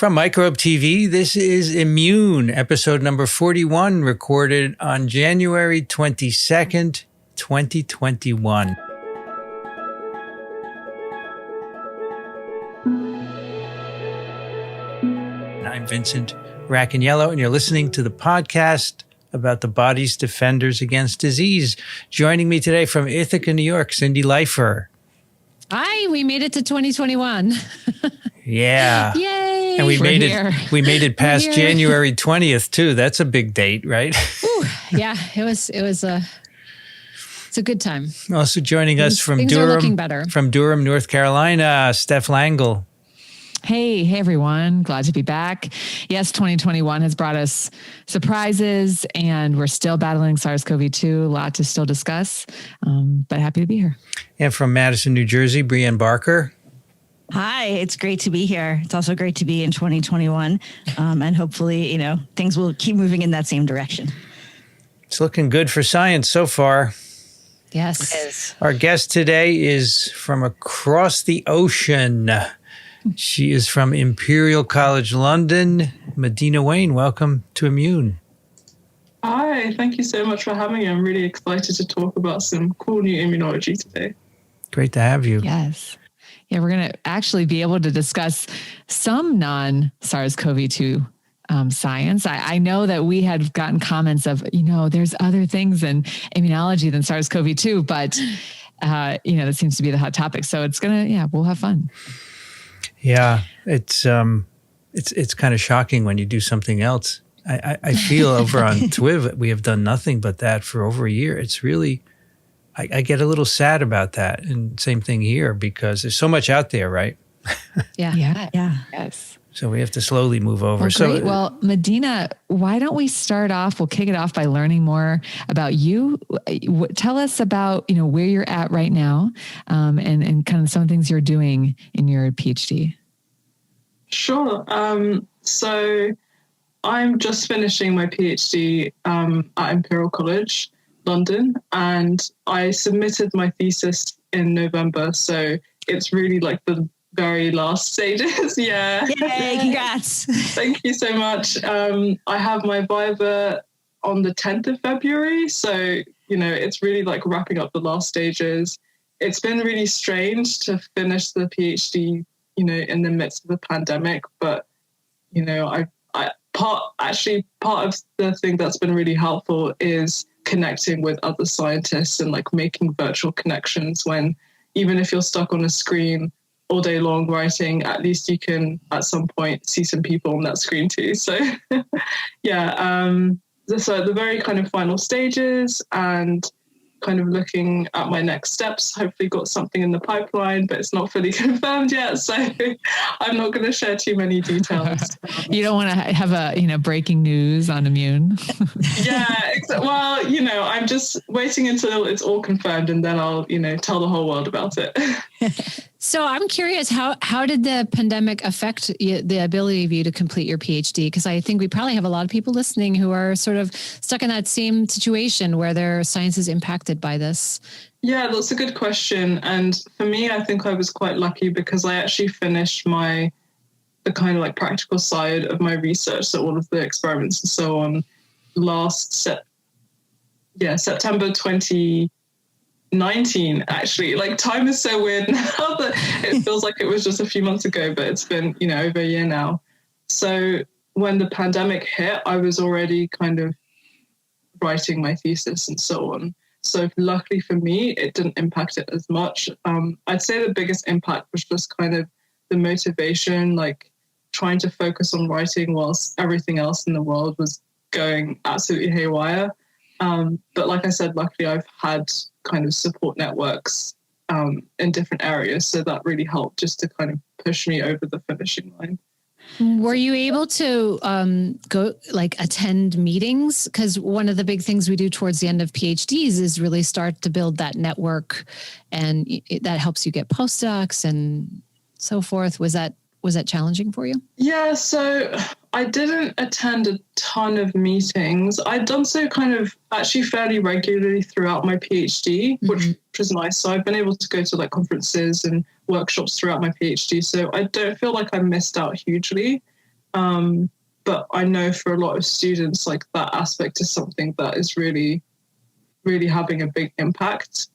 From Microbe TV, this is Immune, episode number 41, recorded on January 22nd, 2021. I'm Vincent Racaniello, and you're listening to the podcast about the body's defenders against disease. Joining me today from Ithaca, New York, Cindy Leifer. Hi, we made it to 2021. Yeah. Yay. And we made it past January 20th too. That's a big date, right? Ooh, yeah, it's a good time. Also joining us from Things are looking better. From Durham, North Carolina, Steph Langle. Hey everyone. Glad to be back. Yes, 2021 has brought us surprises and we're still battling SARS-CoV-2. A lot to still discuss, but happy to be here. And from Madison, New Jersey, Brienne Barker. Hi, it's great to be here. It's also great to be in 2021. And hopefully, things will keep moving in that same direction. It's looking good for science so far. Yes. Our guest today is from across the ocean. She is from Imperial College London. Madina Wane, welcome to Immune. Hi, thank you so much for having me. I'm really excited to talk about some cool new immunology today. Great to have you. Yes. Yeah, we're going to actually be able to discuss some non-SARS-CoV-2 science. I know that we had gotten comments of, there's other things in immunology than SARS-CoV-2, but, that seems to be the hot topic. So it's we'll have fun. Yeah, it's kind of shocking when you do something else. I feel over on Twiv, we have done nothing but that for over a year. It's really, I get a little sad about that. And same thing here because there's so much out there, right? Yeah. Yes. So we have to slowly move over. Well, Madina, why don't we start off? We'll kick it off by learning more about you. Tell us about, where you're at right now and kind of some things you're doing in your PhD. Sure. So I'm just finishing my PhD at Imperial College London, and I submitted my thesis in November. So it's really like the very last stages. Yeah. Yay, congrats. Thank you so much. I have my viva on the 10th of February. So, it's really like wrapping up the last stages. It's been really strange to finish the PhD, in the midst of a pandemic. But, part of the thing that's been really helpful is connecting with other scientists and like making virtual connections when, even if you're stuck on a screen all day long writing, at least you can at some point see some people on that screen too. So so the very kind of final stages and kind of looking at my next steps, hopefully got something in the pipeline, but it's not fully confirmed yet. So I'm not going to share too many details. You don't want to have breaking news on Immune. Yeah. Well, I'm just waiting until it's all confirmed and then I'll, tell the whole world about it. So I'm curious, how did the pandemic affect the ability of you to complete your PhD? Because I think we probably have a lot of people listening who are sort of stuck in that same situation where their science is impacted by this. Yeah, that's a good question. And for me, I think I was quite lucky because I actually finished the kind of like practical side of my research, so all of the experiments and so on, September 2019, actually. Like time is so weird now that it feels like it was just a few months ago, but it's been, over a year now. So when the pandemic hit, I was already kind of writing my thesis and so on. So luckily for me, it didn't impact it as much. I'd say the biggest impact was just kind of the motivation, like trying to focus on writing whilst everything else in the world was going absolutely haywire. But like I said, luckily I've had kind of support networks in different areas. So that really helped just to kind of push me over the finishing line. Were you able to go attend meetings? Because one of the big things we do towards the end of PhDs is really start to build that network, and that helps you get postdocs and so forth. Was that challenging for you? Yeah, so I didn't attend a ton of meetings. I'd done so kind of actually fairly regularly throughout my PhD, which was nice. So I've been able to go to like conferences and workshops throughout my PhD. So I don't feel like I missed out hugely. But I know for a lot of students, like that aspect is something that is really, really having a big impact.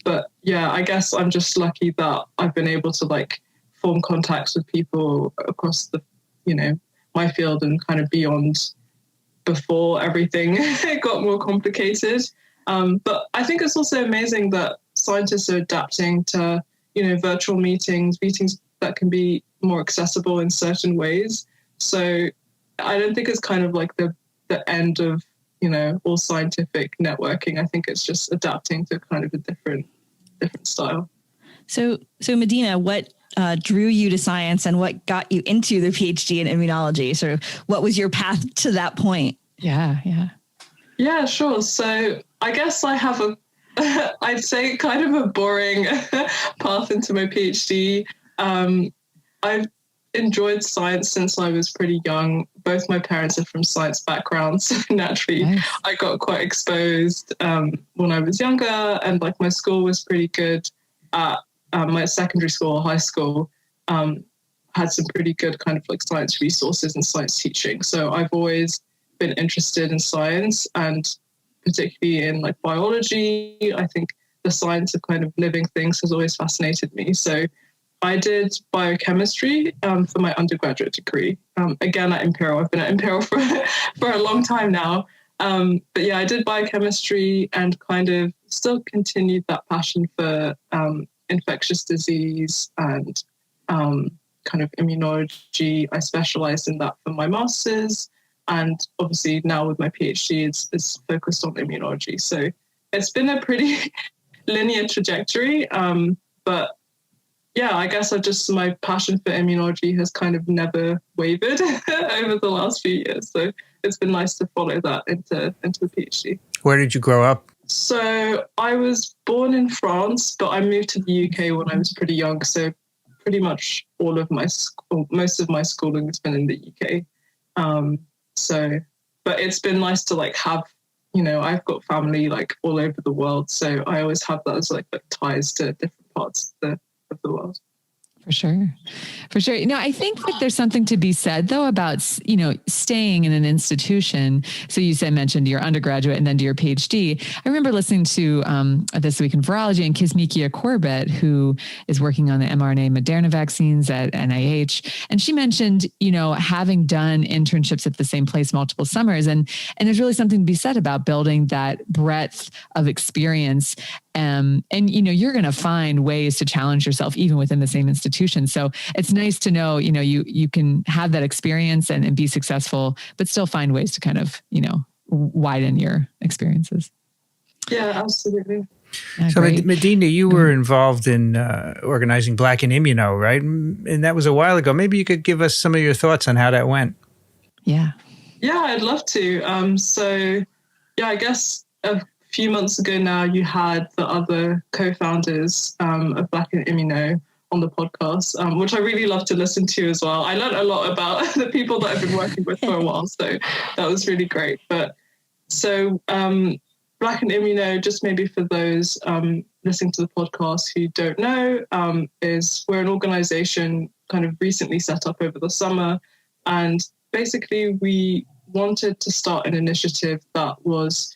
But yeah, I guess I'm just lucky that I've been able to like form contacts with people across the, my field and kind of beyond before everything got more complicated. But I think it's also amazing that scientists are adapting to, virtual meetings that can be more accessible in certain ways. So I don't think it's kind of like the end of, all scientific networking. I think it's just adapting to kind of a different style. So Madina, what drew you to science and what got you into the PhD in immunology? Sort of what was your path to that point? Yeah, sure. So I guess I have I'd say kind of a boring path into my PhD. I've enjoyed science since I was pretty young. Both my parents are from science backgrounds, so naturally nice. I got quite exposed when I was younger, and like my school was pretty good at my secondary school or high school had some pretty good kind of like science resources and science teaching. So I've always been interested in science, and particularly in like biology. I think the science of kind of living things has always fascinated me. So I did biochemistry for my undergraduate degree. Again, at Imperial. I've been at Imperial for a long time now. But yeah, I did biochemistry and kind of still continued that passion for infectious disease and kind of immunology. I specialized in that for my master's. And obviously now with my PhD, it's focused on immunology. So it's been a pretty linear trajectory. But yeah, I guess my passion for immunology has kind of never wavered over the last few years. So it's been nice to follow that into the PhD. Where did you grow up? So I was born in France, but I moved to the UK when I was pretty young. So pretty much most of my schooling has been in the UK. But it's been nice to like have, I've got family like all over the world. So I always have that as like ties to different parts of the world. For sure. I think that there's something to be said though about, staying in an institution. So you mentioned your undergraduate and then to your PhD. I remember listening to This Week in Virology and Kizzmekia Corbett, who is working on the mRNA Moderna vaccines at NIH. And she mentioned, having done internships at the same place multiple summers. And there's really something to be said about building that breadth of experience. And you're going to find ways to challenge yourself even within the same institution. So it's nice to know, you can have that experience and be successful, but still find ways to kind of, widen your experiences. Yeah, absolutely. Yeah, so Madina, you were involved in organizing Black in Immuno, right? And that was a while ago. Maybe you could give us some of your thoughts on how that went. Yeah, I'd love to. So I guess a few months ago now, you had the other co-founders of Black in Immuno on the podcast, which I really love to listen to as well. I learned a lot about the people that I've been working with for a while, so that was really great. But so Black in Immuno, just maybe for those listening to the podcast who don't know, is we're an organization kind of recently set up over the summer. And basically we wanted to start an initiative that was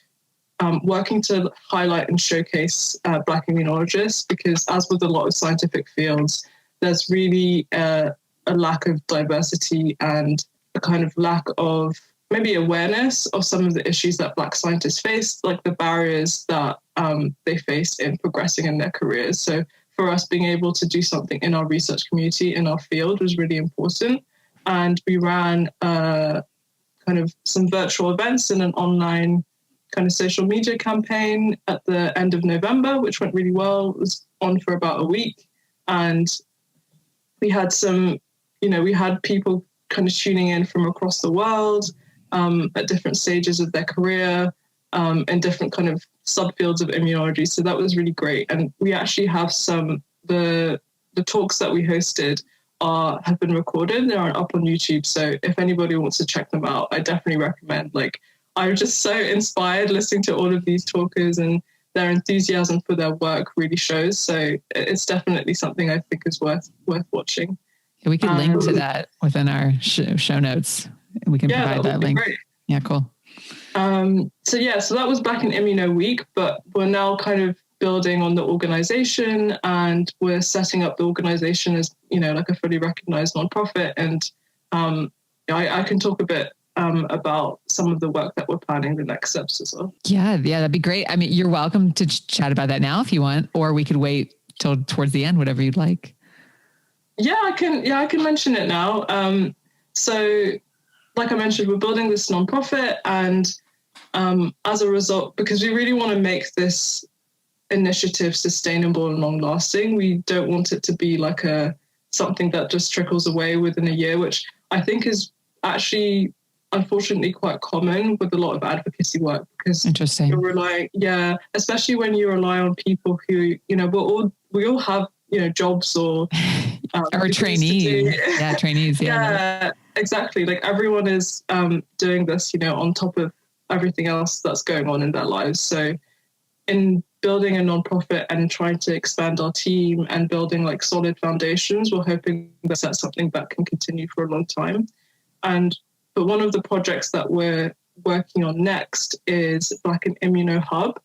working to highlight and showcase Black immunologists, because as with a lot of scientific fields, there's really a lack of diversity and a kind of lack of maybe awareness of some of the issues that Black scientists face, like the barriers that they face in progressing in their careers. So for us, being able to do something in our research community, in our field, was really important. And we ran kind of some virtual events and an online kind of social media campaign at the end of November, which went really well. It was on for about a week. And we had we had people kind of tuning in from across the world at different stages of their career in different kind of subfields of immunology. So that was really great. And we actually have the talks that we hosted have been recorded. They're up on YouTube. So if anybody wants to check them out, I definitely recommend. I was just so inspired listening to all of these talkers, and their enthusiasm for their work really shows. So it's definitely something I think is worth watching. We can link to that within our show notes. We can provide that link. Great. Yeah, cool. So that was back in Immuno Week, but we're now kind of building on the organization, and we're setting up the organization as, like a fully recognized nonprofit. And I can talk a bit about some of the work that we're planning, the next steps as well. Yeah, that'd be great. I mean, you're welcome to chat about that now if you want, or we could wait till towards the end, whatever you'd like. I can mention it now. So like I mentioned, we're building this nonprofit, and as a result, because we really want to make this initiative sustainable and long lasting, we don't want it to be like something that just trickles away within a year, which I think is actually unfortunately quite common with a lot of advocacy work, because you're relying, especially when you rely on people who, we all have, jobs or trainees. Trainees. Yeah, exactly. Like everyone is doing this, on top of everything else that's going on in their lives. So in building a nonprofit and trying to expand our team and building like solid foundations, we're hoping to set something that can continue for a long time. But one of the projects that we're working on next is like an immuno hub.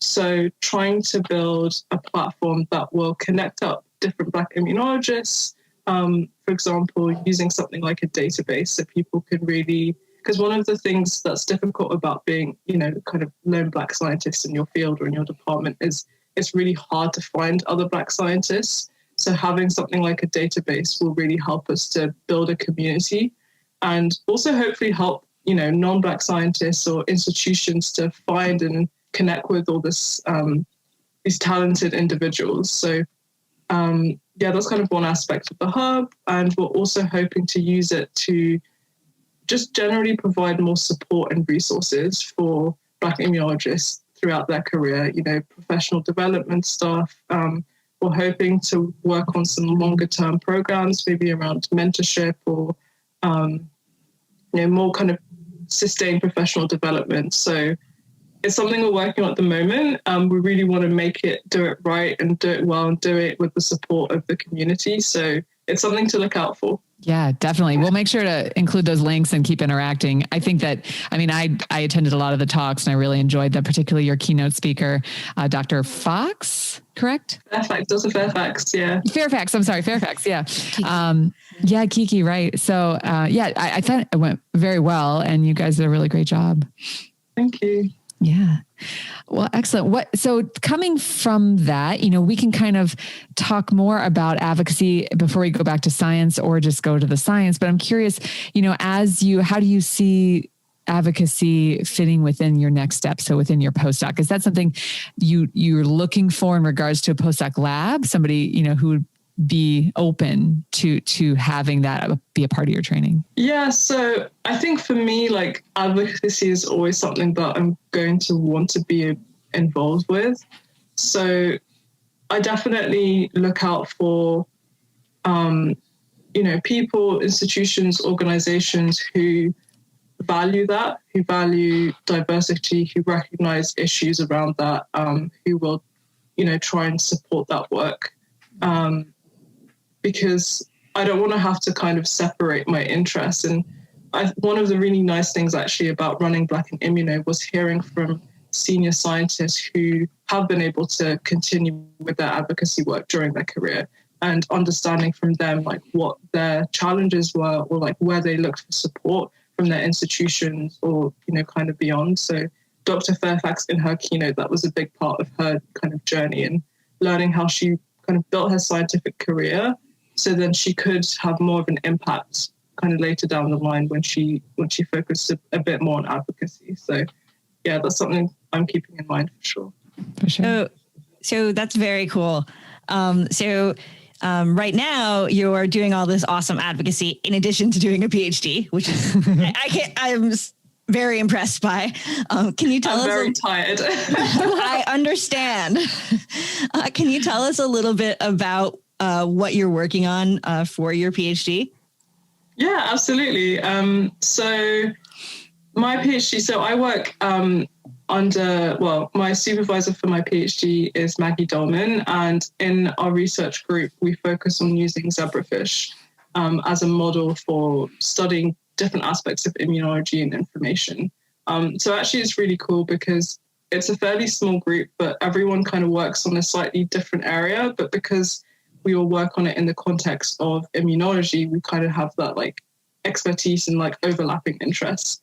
So trying to build a platform that will connect up different Black immunologists, for example, using something like a database so people can really, because one of the things that's difficult about being, kind of lone Black scientist in your field or in your department is it's really hard to find other Black scientists. So having something like a database will really help us to build a community, and also hopefully help, non-Black scientists or institutions to find and connect with all these talented individuals. So that's kind of one aspect of the hub. And we're also hoping to use it to just generally provide more support and resources for Black immunologists throughout their career, professional development stuff. We're hoping to work on some longer term programs, maybe around mentorship or, more kind of sustained professional development. So it's something we're working on at the moment. We really want to do it right and do it well and do it with the support of the community. So it's something to look out for. Yeah, definitely. We'll make sure to include those links and keep interacting. I think that, I attended a lot of the talks and I really enjoyed that, particularly your keynote speaker, Dr. Fox, correct? Fairfax, Dr. Fairfax, yeah. Fairfax, yeah. Kiki, right. So, I thought it went very well and you guys did a really great job. Thank you. Yeah. Well, excellent. So coming from that, we can kind of talk more about advocacy before we go back to science or just go to the science. But I'm curious, how do you see advocacy fitting within your next step? So within your postdoc, is that something you're looking for in regards to a postdoc lab? Somebody, who would be open to having that be a part of your training? Yeah, so I think for me, like advocacy is always something that I'm going to want to be involved with. So I definitely look out for, people, institutions, organizations who value that, who value diversity, who recognize issues around that, who will, try and support that work. Because I don't want to have to kind of separate my interests. And one of the really nice things actually about running Black in Immuno was hearing from senior scientists who have been able to continue with their advocacy work during their career, and understanding from them like what their challenges were, or like where they looked for support from their institutions or, kind of beyond. So Dr. Fairfax in her keynote, that was a big part of her kind of journey, and learning how she kind of built her scientific career so then she could have more of an impact kind of later down the line when she focused a bit more on advocacy. So yeah, that's something I'm keeping in mind for sure. For sure. So that's very cool. Right now you're doing all this awesome advocacy in addition to doing a PhD, which is I'm very impressed by. Can you tell us? I'm very tired. I understand. Can you tell us a little bit about what you're working on for your PhD? Yeah, absolutely. So my PhD, so I work my supervisor for my PhD is Maggie Dolman, and in our research group, we focus on using Zebrafish. as a model for studying different aspects of immunology and inflammation. So actually it's really cool because it's a fairly small group, but everyone kind of works on a slightly different area. But because we all work on it in the context of immunology, we kind of have that like expertise and like overlapping interests.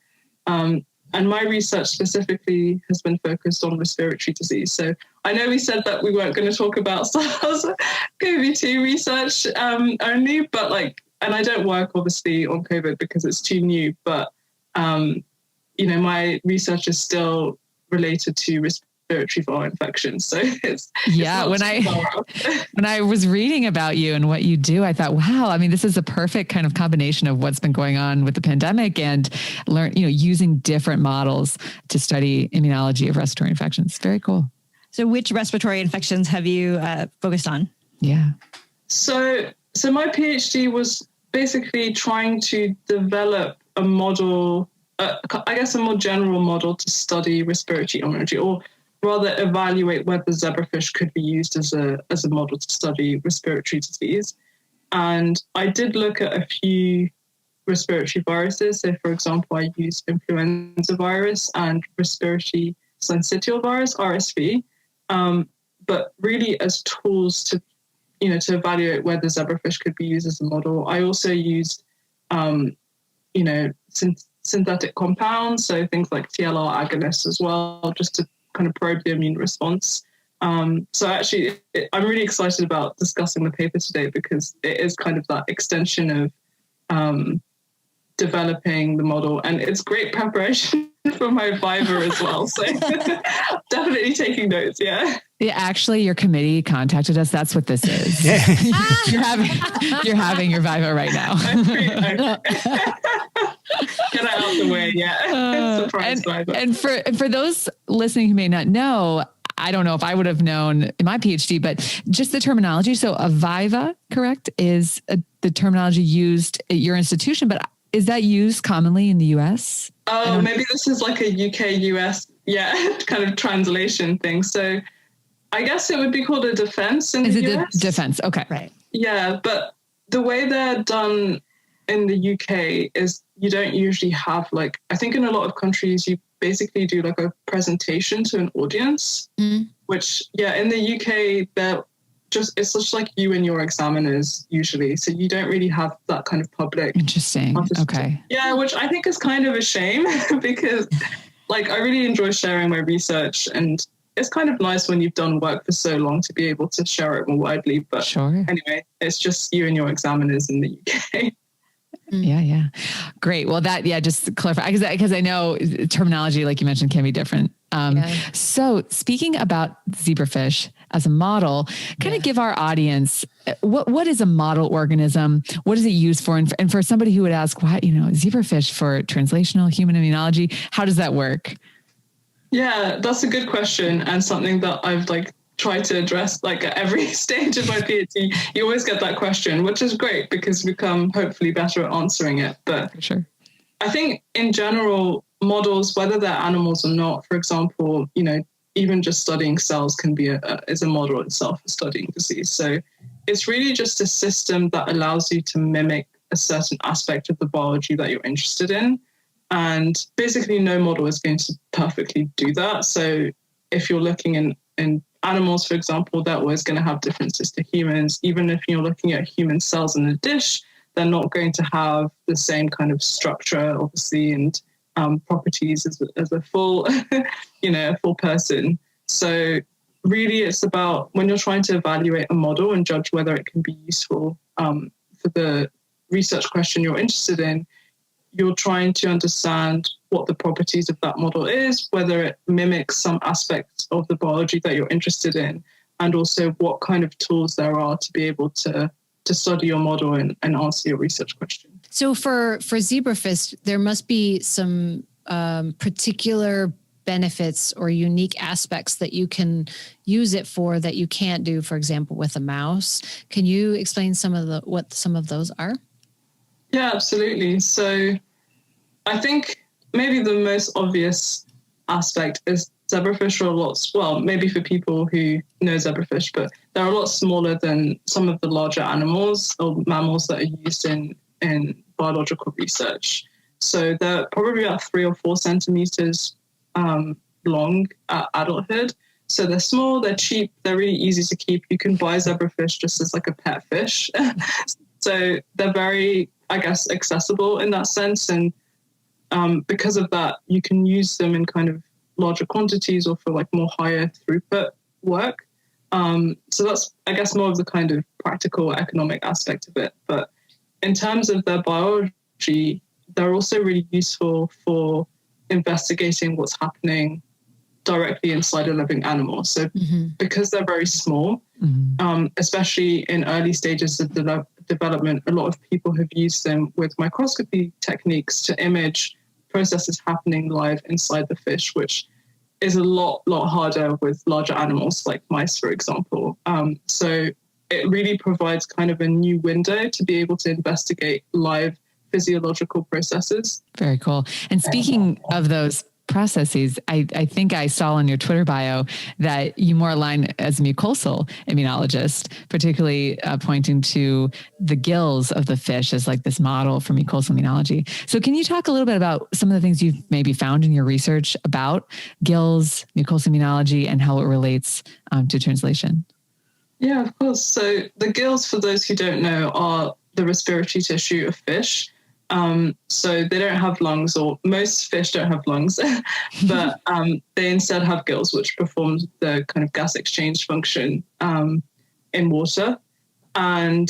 And my research specifically has been focused on respiratory disease. So I know we said that we weren't going to talk about SARS-CoV-2 research only, but like, and I don't work obviously on COVID because it's too new, but, my research is still related to respiratory viral infections. So when I was reading about you and what you do, I thought, wow, I mean, this is a perfect kind of combination of what's been going on with the pandemic and using different models to study immunology of respiratory infections. Very cool. So which respiratory infections have you focused on? Yeah. So my PhD was basically trying to develop a model, I guess a more general model to study respiratory immunology, or rather evaluate whether zebrafish could be used as a model to study respiratory disease. And I did look at a few respiratory viruses. So for example, I used influenza virus and respiratory syncytial virus, RSV, but really as tools to evaluate whether zebrafish could be used as a model. I also used, synthetic compounds, so things like TLR agonists as well, just to kind of probe the immune response. So actually, I'm really excited about discussing the paper today because it is kind of that extension of developing the model, and it's great preparation for my Viva as well. So definitely taking notes. Yeah. Yeah, actually, your committee contacted us. That's what this is. You're having your Viva right now. Get it out the way. Yeah. Surprise Viva. And for those listening who may not know, I don't know if I would have known in my PhD, but just the terminology. So a Viva, correct, is the terminology used at your institution, but is that used commonly in the US? Oh, maybe this is like a UK-US, kind of translation thing. So I guess it would be called a defense in the US. Is it the defense? Okay. Right. Yeah, but the way they're done in the UK is you don't usually have I think in a lot of countries, you basically do like a presentation to an audience, which, in the UK, it's just like you and your examiners usually. So you don't really have that kind of public. Interesting. Okay. Yeah, which I think is kind of a shame because I really enjoy sharing my research, and it's kind of nice when you've done work for so long to be able to share it more widely. But sure. Anyway, it's just you and your examiners in the UK. Yeah. Great. Well, just to clarify, because I know terminology, like you mentioned, can be different. So speaking about zebrafish as a model, kind of give our audience, what is a model organism? What is it used for? And for somebody who would ask, why, zebrafish for translational human immunology, how does that work? Yeah, that's a good question, and something that I've tried to address at every stage of my PhD. You always get that question, which is great because we become hopefully better at answering it. But sure. I think in general, models, whether they're animals or not, for example, even just studying cells can be is a model itself for studying disease. So it's really just a system that allows you to mimic a certain aspect of the biology that you're interested in. And basically no model is going to perfectly do that. So if you're looking in animals, for example, they're always going to have differences to humans. Even if you're looking at human cells in a dish, they're not going to have the same kind of structure, obviously, and properties as a full, a full person. So really it's about when you're trying to evaluate a model and judge whether it can be useful for the research question you're interested in, you're trying to understand what the properties of that model is, whether it mimics some aspects of the biology that you're interested in, and also what kind of tools there are to be able to study your model and answer your research question. So for zebrafish, there must be some particular benefits or unique aspects that you can use it for that you can't do, for example, with a mouse. Can you explain what some of those are? Yeah, absolutely. So I think maybe the most obvious aspect is zebrafish are a lot, well, maybe for people who know zebrafish, but they're a lot smaller than some of the larger animals or mammals that are used in biological research. So they're probably about 3 or 4 centimeters long at adulthood. So they're small, they're cheap, they're really easy to keep. You can buy zebrafish just as like a pet fish. So they're very, I guess, accessible in that sense. And because of that, you can use them in kind of larger quantities or for like more higher throughput work. So that's, I guess, more of the kind of practical economic aspect of it. But in terms of their biology, they're also really useful for investigating what's happening directly inside a living animal. So because they're very small, especially in early stages of development, a lot of people have used them with microscopy techniques to image processes happening live inside the fish, which is a lot harder with larger animals like mice, for example. So it really provides kind of a new window to be able to investigate live physiological processes. Very cool. And speaking of those processes, I think I saw on your Twitter bio that you more align as a mucosal immunologist, particularly pointing to the gills of the fish as like this model for mucosal immunology. So can you talk a little bit about some of the things you've maybe found in your research about gills, mucosal immunology, and how it relates to translation? Yeah, of course. So the gills, for those who don't know, are the respiratory tissue of fish. So they don't have lungs, or most fish don't have lungs, but they instead have gills, which perform the kind of gas exchange function in water. And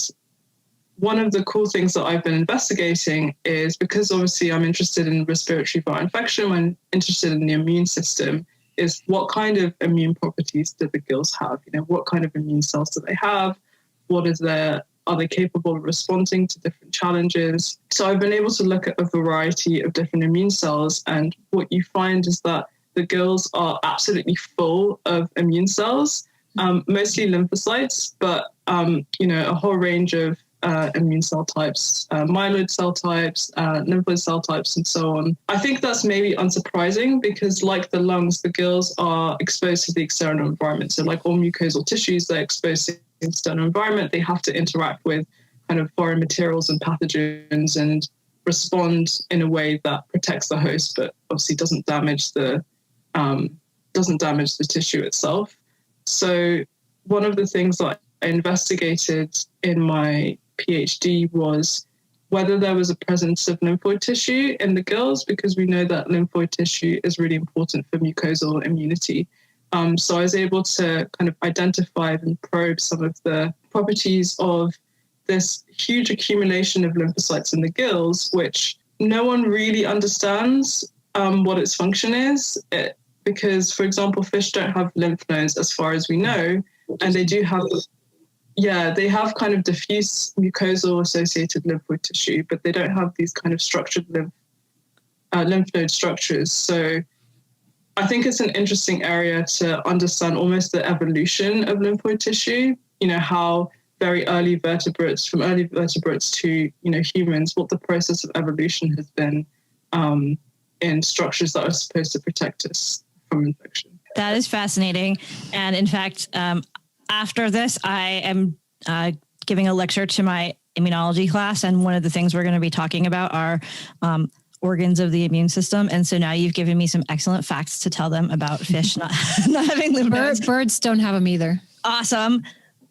one of the cool things that I've been investigating is, because obviously I'm interested in respiratory viral infection, I'm interested in the immune system, is what kind of immune properties do the gills have? You know, what kind of immune cells do they have? Are they capable of responding to different challenges? So I've been able to look at a variety of different immune cells, and what you find is that the gills are absolutely full of immune cells, mostly lymphocytes, but a whole range of immune cell types, myeloid cell types, lymphoid cell types, and so on. I think that's maybe unsurprising because, like the lungs, the gills are exposed to the external environment. So like all mucosal tissues, they're exposed to the external environment. They have to interact with kind of foreign materials and pathogens and respond in a way that protects the host, but obviously doesn't damage the tissue itself. So one of the things that I investigated in my PhD was whether there was a presence of lymphoid tissue in the gills, because we know that lymphoid tissue is really important for mucosal immunity. So I was able to kind of identify and probe some of the properties of this huge accumulation of lymphocytes in the gills, which no one really understands what its function is. Because, for example, fish don't have lymph nodes as far as we know, and they do have... Yeah, they have kind of diffuse mucosal associated lymphoid tissue, but they don't have these kind of structured lymph node structures. So I think it's an interesting area to understand almost the evolution of lymphoid tissue, you know, how very early vertebrates, from early vertebrates to, you know, humans, what the process of evolution has been in structures that are supposed to protect us from infection. That is fascinating. And in fact, after this, I am giving a lecture to my immunology class, and one of the things we're going to be talking about are organs of the immune system. And so now you've given me some excellent facts to tell them about fish not having lymph nodes. Birds don't have them either. Awesome.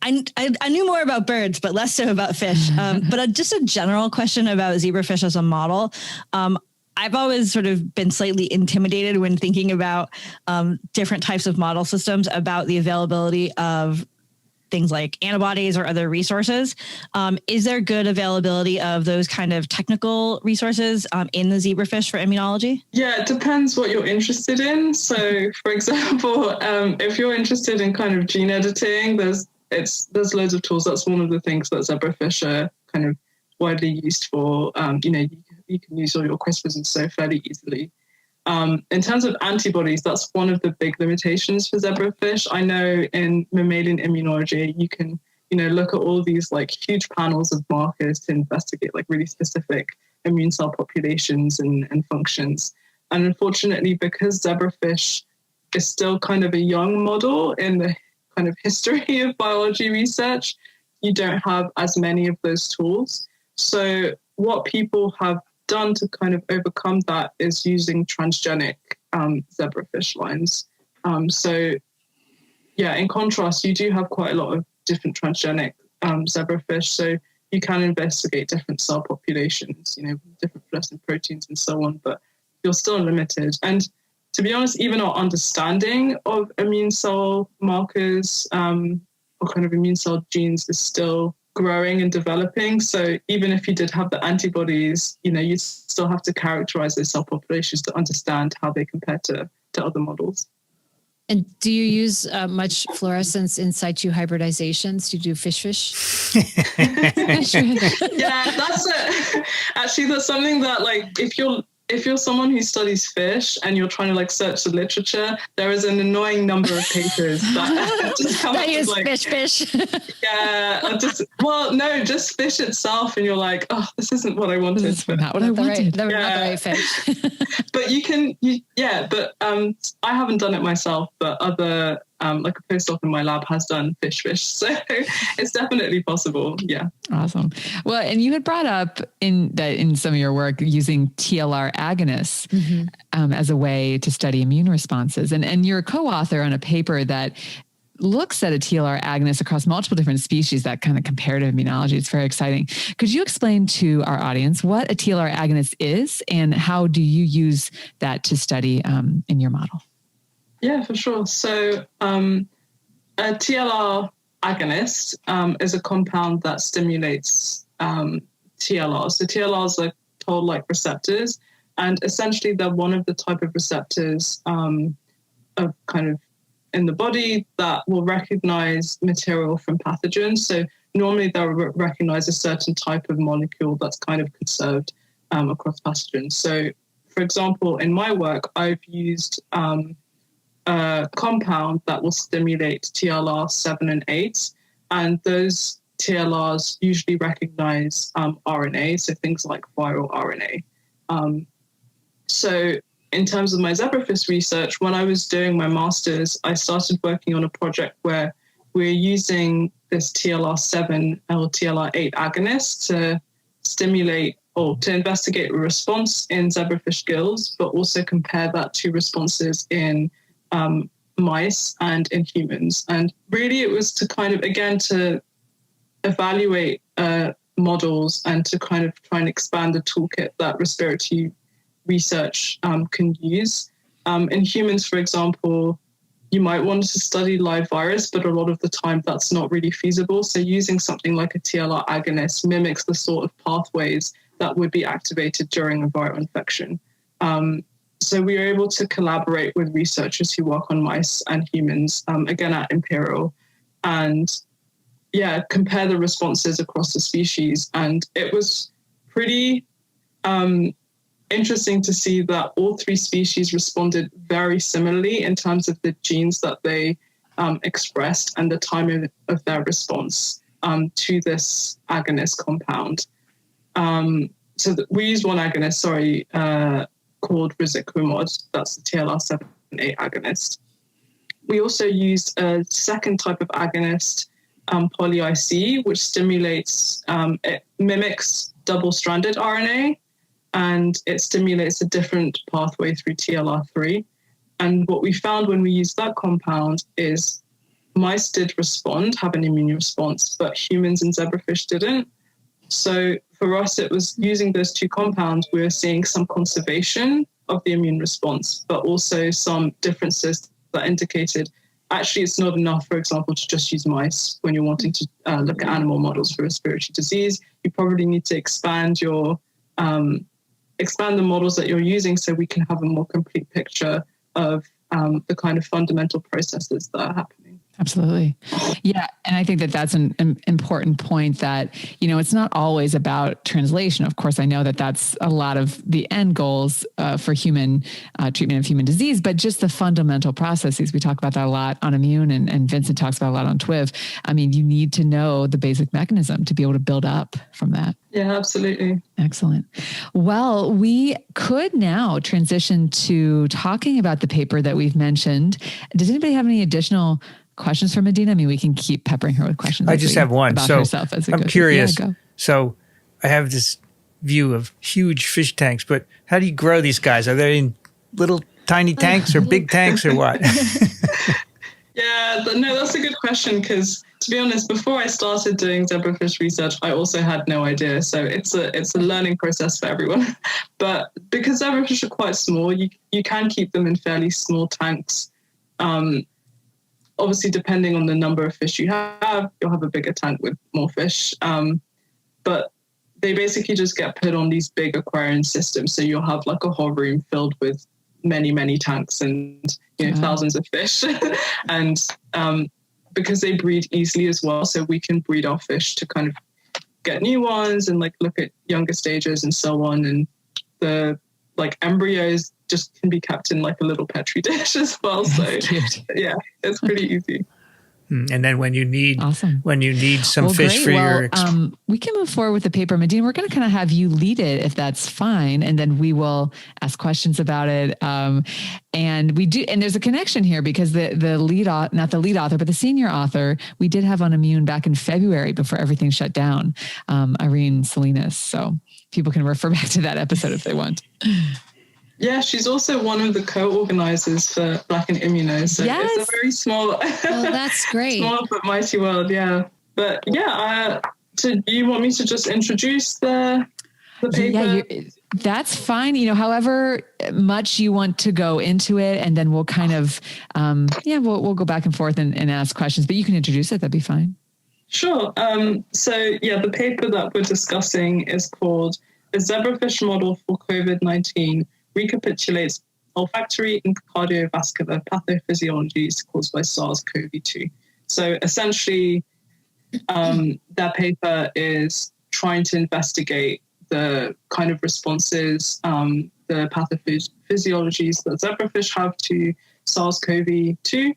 I knew more about birds, but less so about fish. But just a general question about zebrafish as a model. I've always sort of been slightly intimidated when thinking about different types of model systems about the availability of things like antibodies or other resources. Is there good availability of those kind of technical resources in the zebrafish for immunology? Yeah, it depends what you're interested in. So, for example, if you're interested in kind of gene editing, there's loads of tools. That's one of the things that zebrafish are kind of widely used for. You can use all your CRISPRs and so fairly easily. In terms of antibodies, that's one of the big limitations for zebrafish. I know in mammalian immunology, you can, look at all these like huge panels of markers to investigate like really specific immune cell populations and functions. And unfortunately, because zebrafish is still kind of a young model in the kind of history of biology research. You don't have as many of those tools. So what people have done to kind of overcome that is using transgenic zebrafish lines. So yeah, in contrast, you do have quite a lot of different transgenic zebrafish. So you can investigate different cell populations, different fluorescent proteins and so on, but you're still limited. And to be honest, even our understanding of immune cell markers or kind of immune cell genes is still growing and developing. So even if you did have the antibodies, you still have to characterize those cell populations to understand how they compare to other models. And do you use much fluorescence in situ hybridizations? Do you do fish? Yeah, that's it. Actually, that's something that, like, if you're someone who studies fish and you're trying to like search the literature, there is an annoying number of papers that just come that up use with like, fish. Yeah, just fish itself, and you're like, oh, this isn't what I wanted. This is not what I wanted. Not the right fish. But I haven't done it myself, but other like a postdoc in my lab has done fish. So it's definitely possible. Yeah. Awesome. Well, and you had brought up in some of your work using TLR agonists as a way to study immune responses. And you're a co-author on a paper that looks at a TLR agonist across multiple different species, that kind of comparative immunology. It's very exciting. Could you explain to our audience what a TLR agonist is and how do you use that to study in your model? Yeah, for sure. So a TLR agonist is a compound that stimulates TLRs. So TLRs are toll-like receptors, and essentially they're one of the type of receptors of kind of in the body that will recognize material from pathogens. So normally they'll recognize a certain type of molecule that's kind of conserved across pathogens. So for example, in my work, I've used a compound that will stimulate TLR 7 and 8. And those TLRs usually recognize RNA, so things like viral RNA. So in terms of my zebrafish research, when I was doing my master's, I started working on a project where we're using this TLR 7 or TLR 8 agonist to stimulate or to investigate a response in zebrafish gills, but also compare that to responses in mice and in humans. And really it was to kind of, again, to evaluate models and to kind of try and expand the toolkit that respiratory research can use. In humans, for example, you might want to study live virus, but a lot of the time that's not really feasible. So using something like a TLR agonist mimics the sort of pathways that would be activated during a viral infection. So we were able to collaborate with researchers who work on mice and humans, again at Imperial, and compare the responses across the species. And it was pretty interesting to see that all three species responded very similarly in terms of the genes that they expressed and the time of their response to this agonist compound. We used one agonist, called Rizikumod. That's the TLR 7/8 agonist. We also used a second type of agonist, poly-IC, which stimulates, it mimics double-stranded RNA, and it stimulates a different pathway through TLR3. And what we found when we used that compound is mice did respond, have an immune response, but humans and zebrafish didn't. So for us, it was using those two compounds, we were seeing some conservation of the immune response, but also some differences that indicated actually it's not enough, for example, to just use mice when you're wanting to look at animal models for respiratory disease. You probably need to expand the models that you're using so we can have a more complete picture of the kind of fundamental processes that are happening. Absolutely. Yeah. And I think that that's an important point that, it's not always about translation. Of course, I know that that's a lot of the end goals for human treatment of human disease, but just the fundamental processes. We talk about that a lot on Immune, and Vincent talks about a lot on TWIV. I mean, you need to know the basic mechanism to be able to build up from that. Yeah, absolutely. Excellent. Well, we could now transition to talking about the paper that we've mentioned. Does anybody have any additional questions for Madina? I mean, we can keep peppering her with questions. I just have one. About so herself as I'm goes. curious. Yeah, go. So I have this view of huge fish tanks, but how do you grow these guys? Are they in little tiny tanks or big tanks or what? Yeah, no, that's a good question, because to be honest, before I started doing zebrafish research, I also had no idea. So it's a learning process for everyone. But because zebrafish are quite small, you can keep them in fairly small tanks. Obviously, depending on the number of fish you have, you'll have a bigger tank with more fish. But they basically just get put on these big aquarium systems. So you'll have like a whole room filled with many, many tanks and thousands of fish. And because they breed easily as well, so we can breed our fish to kind of get new ones and like look at younger stages and so on. And the like embryos just can be kept in like a little petri dish as well. So yeah, it's pretty easy. And then when you need some fish great. for your we can move forward with the paper. Madina, we're going to kind of have you lead it if that's fine. And then we will ask questions about it. And we do, and there's a connection here because the lead, not the lead author, but the senior author, we did have on Immune back in February before everything shut down, Irene Salinas. So people can refer back to that episode if they want. Yeah, she's also one of the co-organizers for Black and Immuno. So it's a very small, that's great. Small but mighty world, yeah. But yeah, do you want me to just introduce the paper? Yeah, that's fine. However much you want to go into it, and then we'll kind of, we'll go back and forth and ask questions. But you can introduce it. That'd be fine. Sure. So yeah, the paper that we're discussing is called "A Zebrafish Model for COVID-19 Recapitulates Olfactory and Cardiovascular Pathophysiologies Caused by SARS-CoV-2." So essentially, that paper is trying to investigate the kind of responses, the pathophysiologies that zebrafish have to SARS-CoV-2,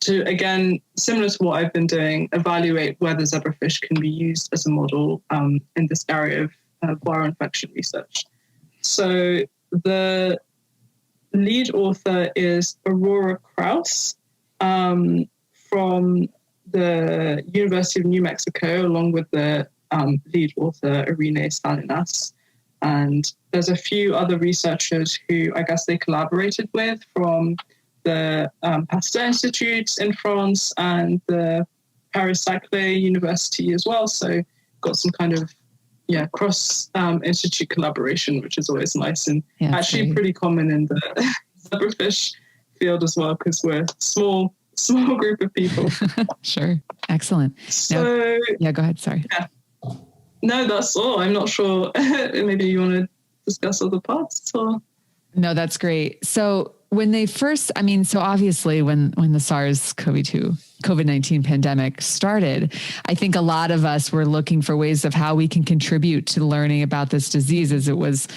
to, again, similar to what I've been doing, evaluate whether zebrafish can be used as a model in this area of viral infection research. So the lead author is Aurora Kraus from the University of New Mexico, along with the lead author Irene Salinas. And there's a few other researchers who I guess they collaborated with from the Pasteur Institute in France and the Paris-Saclay University as well. So got some kind of cross institute collaboration, which is always nice and actually pretty common in the zebrafish field as well, because we're a small group of people. Sure. Excellent. So go ahead. Sorry. Yeah. No, that's all. I'm not sure. Maybe you want to discuss other parts or? No, that's great. So when they first, so obviously when the COVID-19 pandemic started, I think a lot of us were looking for ways of how we can contribute to learning about this disease, as it was,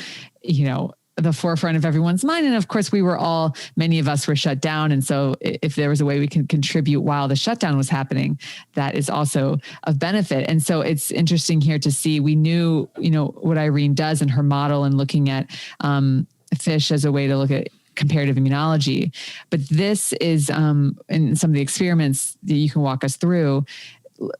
the forefront of everyone's mind. And of course, many of us were shut down. And so if there was a way we can contribute while the shutdown was happening, that is also of benefit. And so it's interesting here to see, we knew, what Irene does in her model and looking at fish as a way to look at comparative immunology. But this is, in some of the experiments that you can walk us through,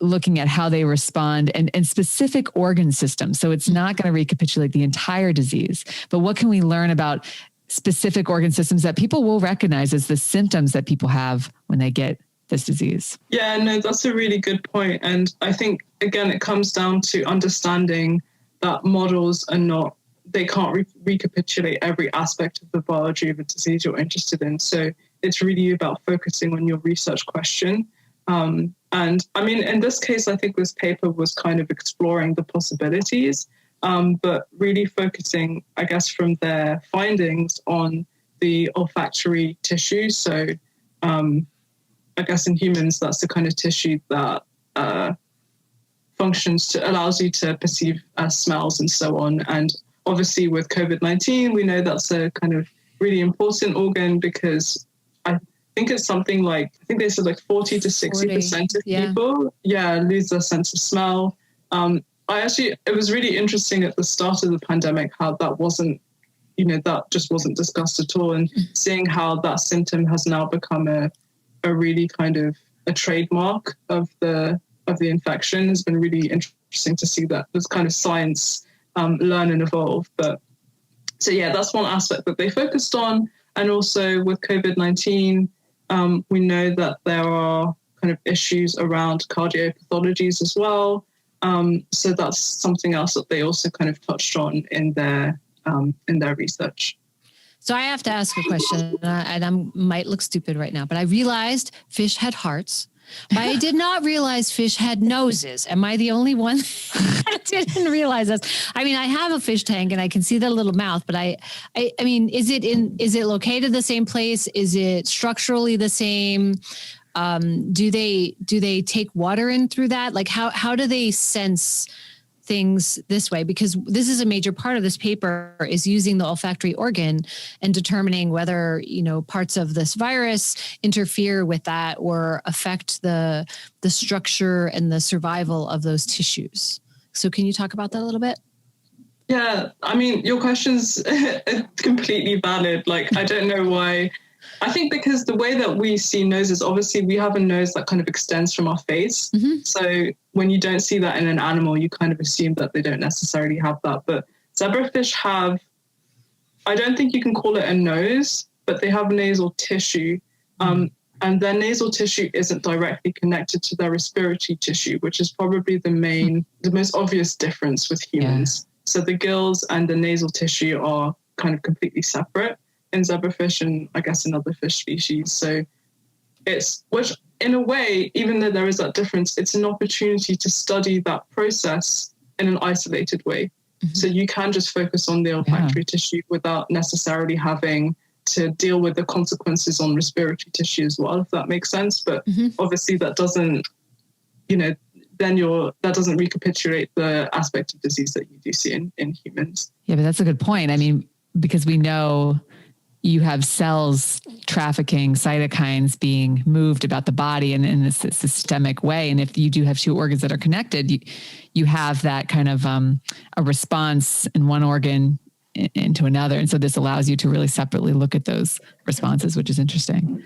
looking at how they respond and specific organ systems. So it's not going to recapitulate the entire disease, but what can we learn about specific organ systems that people will recognize as the symptoms that people have when they get this disease? Yeah, no, that's a really good point. And I think, again, it comes down to understanding that models are they can't recapitulate every aspect of the biology of a disease you're interested in. So it's really about focusing on your research question. And in this case, I think this paper was kind of exploring the possibilities, but really focusing, I guess, from their findings on the olfactory tissue. So I guess in humans, that's the kind of tissue that allows you to perceive smells and so on. And obviously with COVID-19, we know that's a kind of really important organ because I think it's something like, I think they said like 40 to 60% of people, lose their sense of smell. It was really interesting at the start of the pandemic how that wasn't, that just wasn't discussed at all. And seeing how that symptom has now become a really kind of a trademark of the infection has been really interesting to see that this kind of science learn and evolve. But so that's one aspect that they focused on. And also with COVID-19, we know that there are kind of issues around cardiopathologies as well. So that's something else that they also kind of touched on in their research. So I have to ask a question, and I might look stupid right now, but I realized fish had hearts, but I did not realize fish had noses. Am I the only one that didn't realize this? I mean, I have a fish tank and I can see the little mouth, but I mean, is it located the same place? Is it structurally the same? Do they take water in through that? Like how do they sense things this way? Because this is a major part of this paper is using the olfactory organ and determining whether, parts of this virus interfere with that or affect the structure and the survival of those tissues. So can you talk about that a little bit? Yeah, I mean, your question's completely valid. Like, I don't know why. I think because the way that we see noses, obviously we have a nose that kind of extends from our face. Mm-hmm. So when you don't see that in an animal, you kind of assume that they don't necessarily have that. But zebrafish have, I don't think you can call it a nose, but they have nasal tissue. And their nasal tissue isn't directly connected to their respiratory tissue, which is probably the most obvious difference with humans. Yeah. So the gills and the nasal tissue are kind of completely separate in zebrafish and I guess in other fish species. So which in a way, even though there is that difference, it's an opportunity to study that process in an isolated way. Mm-hmm. So you can just focus on the olfactory tissue without necessarily having to deal with the consequences on respiratory tissue as well, if that makes sense. But obviously that doesn't, that doesn't recapitulate the aspect of disease that you do see in humans. Yeah, but that's a good point. I mean, because we know you have cells trafficking cytokines being moved about the body in a systemic way. And if you do have two organs that are connected, you have that kind of a response in one organ into another. And so this allows you to really separately look at those responses, which is interesting.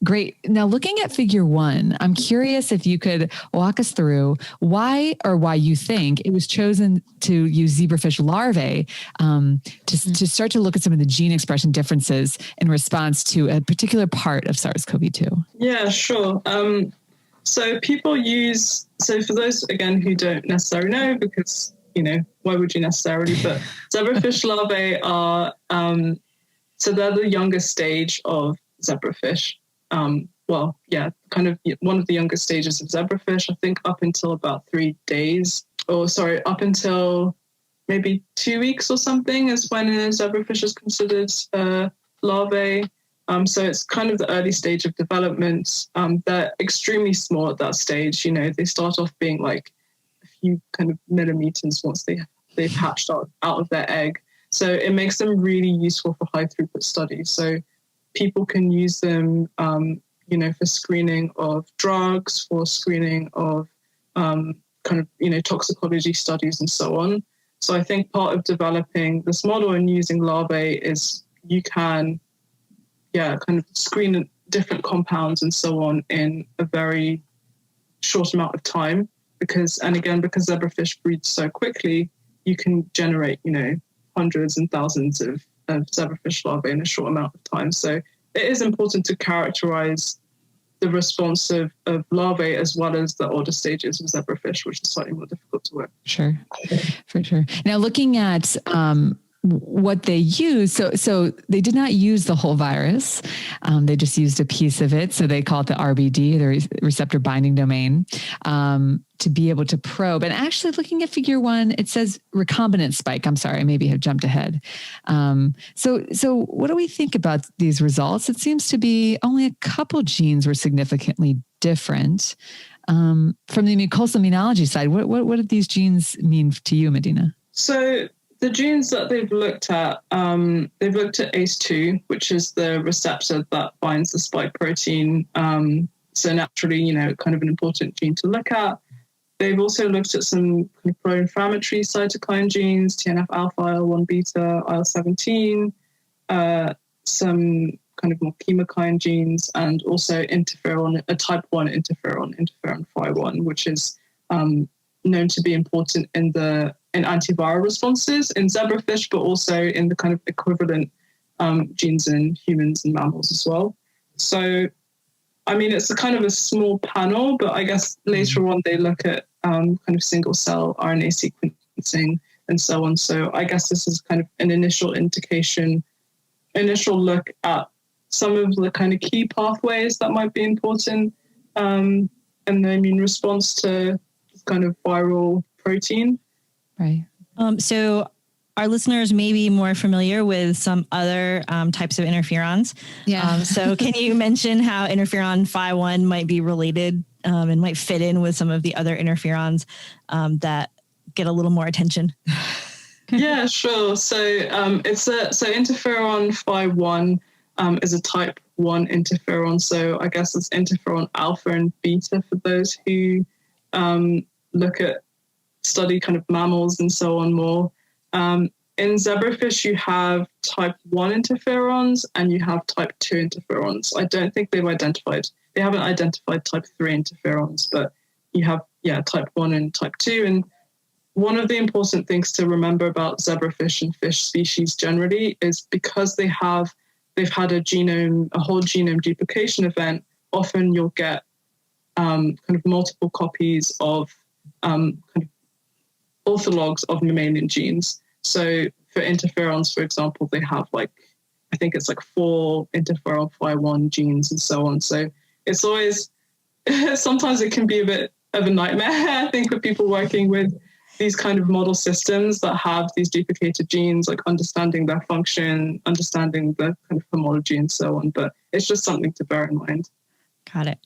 Great. Now, looking at figure 1, I'm curious if you could walk us through why you think it was chosen to use zebrafish larvae to start to look at some of the gene expression differences in response to a particular part of SARS-CoV-2. Yeah, sure. So for those, again, who don't necessarily know, because, why would you necessarily, but zebrafish larvae are, so they're the youngest stage of zebrafish. Kind of one of the youngest stages of zebrafish, I think up until about 3 days, up until maybe 2 weeks or something is when a zebrafish is considered larvae. So it's kind of the early stage of development. They're extremely small at that stage. They start off being like a few kind of millimeters once they've hatched out of their egg. So it makes them really useful for high throughput studies. So people can use them, for screening of drugs, for screening of toxicology studies and so on. So I think part of developing this model and using larvae is you can, kind of screen different compounds and so on in a very short amount of time. Because zebrafish breed so quickly, you can generate, hundreds and thousands of zebrafish larvae in a short amount of time. So it is important to characterize the response of larvae as well as the older stages of zebrafish, which is slightly more difficult to work. Sure, for sure. Now, looking at what they use, so they did not use the whole virus. They just used a piece of it. So they call it the RBD, the receptor binding domain, to be able to probe. And actually looking at figure 1, it says recombinant spike. I'm sorry, I maybe have jumped ahead. So what do we think about these results? It seems to be only a couple genes were significantly different. From the mucosal immunology side, what did these genes mean to you, Madina? So the genes that they've looked at ACE2, which is the receptor that binds the spike protein. So naturally, kind of an important gene to look at. They've also looked at some kind of pro-inflammatory cytokine genes, TNF-alpha, IL-1 beta, IL-17, some kind of more chemokine genes, and also interferon, a type 1 interferon Phi1, which is known to be important in antiviral responses in zebrafish, but also in the kind of equivalent genes in humans and mammals as well. So, I mean, it's a kind of a small panel, but I guess later on they look at kind of single cell RNA sequencing and so on. So I guess this is kind of an initial look at some of the kind of key pathways that might be important in the immune response to this kind of viral protein. Right. So our listeners may be more familiar with some other types of interferons. Yeah. So can you mention how interferon Phi1 might be related and might fit in with some of the other interferons that get a little more attention? Yeah, sure. So interferon Phi1 is a type 1 interferon. So I guess it's interferon alpha and beta for those who study kind of mammals and so on more. In zebrafish, you have type 1 interferons and you have type 2 interferons. I don't think they haven't identified type 3 interferons, but you have, type 1 and type 2. And one of the important things to remember about zebrafish and fish species generally is because they've had a whole genome duplication event, often you'll get kind of multiple copies of kind of orthologs of mammalian genes. So for interferons, for example, they have I think it's 4 interferon Phi1 genes and so on. So it's always, sometimes it can be a bit of a nightmare, I think, for people working with these kind of model systems that have these duplicated genes, understanding their function, understanding the kind of homology and so on. But it's just something to bear in mind. Got it.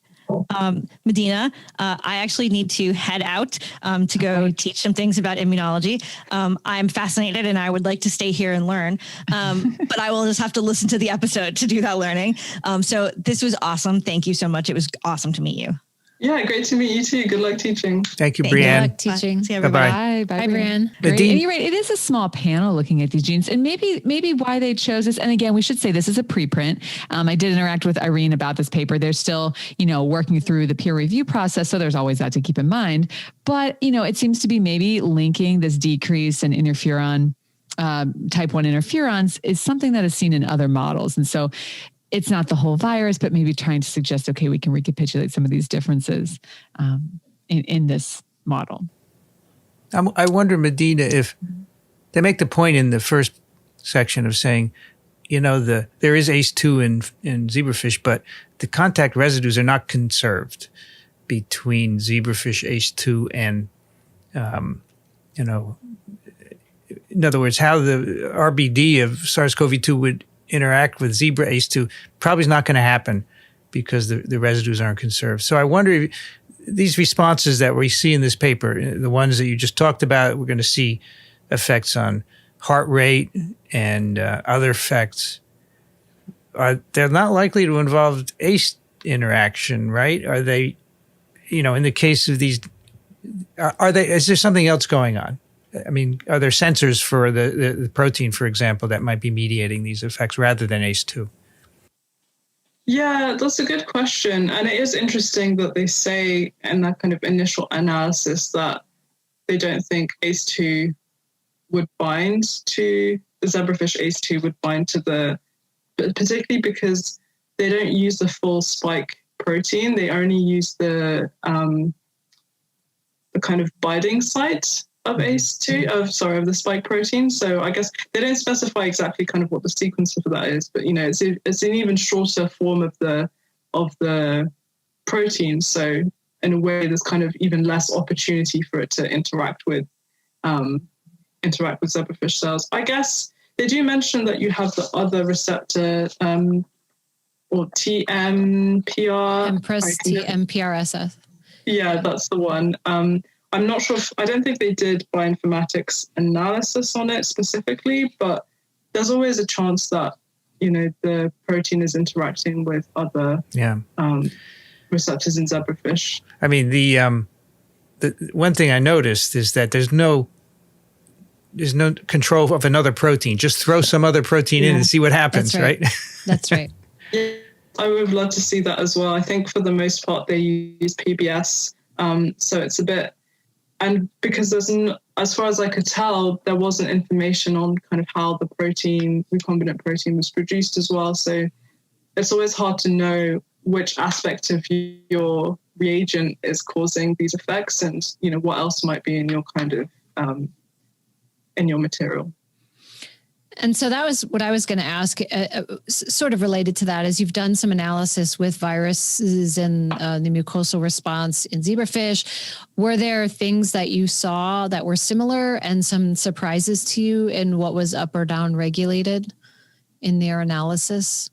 Madina, I actually need to head out to go teach some things about immunology. I'm fascinated and I would like to stay here and learn, but I will just have to listen to the episode to do that learning. So this was awesome. Thank you so much. It was awesome to meet you. Yeah, great to meet you too. Good luck teaching. Thank you, Brianne. Good luck teaching. See everybody. Bye-bye. Bye, Brianne. Great. And you're right. It is a small panel looking at these genes, and maybe why they chose this. And again, we should say this is a preprint. I did interact with Irene about this paper. They're still, working through the peer review process, so there's always that to keep in mind. But it seems to be maybe linking this decrease in interferon, type 1 interferons, is something that is seen in other models, and so it's not the whole virus, but maybe trying to suggest, okay, we can recapitulate some of these differences in this model. I wonder, Medina, if they make the point in the first section of saying, there is ACE2 in zebrafish, but the contact residues are not conserved between zebrafish ACE2 and, in other words, how the RBD of SARS-CoV-2 would interact with zebra ACE2 probably is not going to happen because the residues aren't conserved. So I wonder if these responses that we see in this paper, the ones that you just talked about, we're going to see effects on heart rate and other effects. They're not likely to involve ACE interaction, right? Are they, in the case of these, is there something else going on? I mean, are there sensors for the protein, for example, that might be mediating these effects rather than ACE2? Yeah, that's a good question. And it is interesting that they say in that kind of initial analysis that they don't think ACE2 would bind to the zebrafish ACE2 would bind to particularly because they don't use the full spike protein. They only use the kind of binding site. of ACE2, of the spike protein. So I guess they don't specify exactly kind of what the sequencer for that is, but it's an even shorter form of the protein. So in a way, there's kind of even less opportunity for it to interact with zebrafish cells. I guess they do mention that you have the other receptor, or TMPR. Empress TMPRSS. Yeah, that's the one. I'm not sure I don't think they did bioinformatics analysis on it specifically, but there's always a chance that, the protein is interacting with other receptors in zebrafish. I mean, the one thing I noticed is that there's no control of another protein. Just throw some other protein in and see what happens, That's right? That's right. Yeah, I would love to see that as well. I think for the most part they use PBS, so it's a bit, and because as far as I could tell, there wasn't information on kind of how the recombinant protein was produced as well. So it's always hard to know which aspect of your reagent is causing these effects, and what else might be in your kind of in your material. And so that was what I was going to ask, sort of related to that, is you've done some analysis with viruses and the mucosal response in zebrafish. Were there things that you saw that were similar and some surprises to you in what was up or down regulated in their analysis?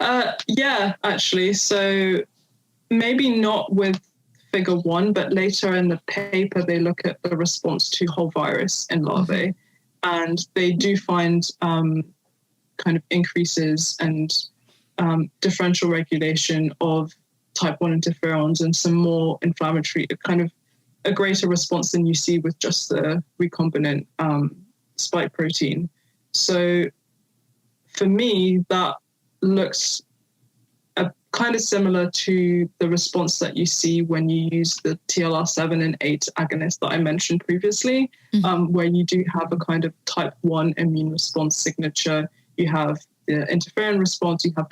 Yeah, actually. So maybe not with figure 1, but later in the paper, they look at the response to whole virus in larvae. Mm-hmm. And they do find kind of increases and differential regulation of type 1 interferons and some more inflammatory, kind of a greater response than you see with just the recombinant spike protein. So for me, that looks kind of similar to the response that you see when you use the TLR7 and 8 agonist that I mentioned previously, where you do have a kind of type 1 immune response signature. You have the interferon response, you have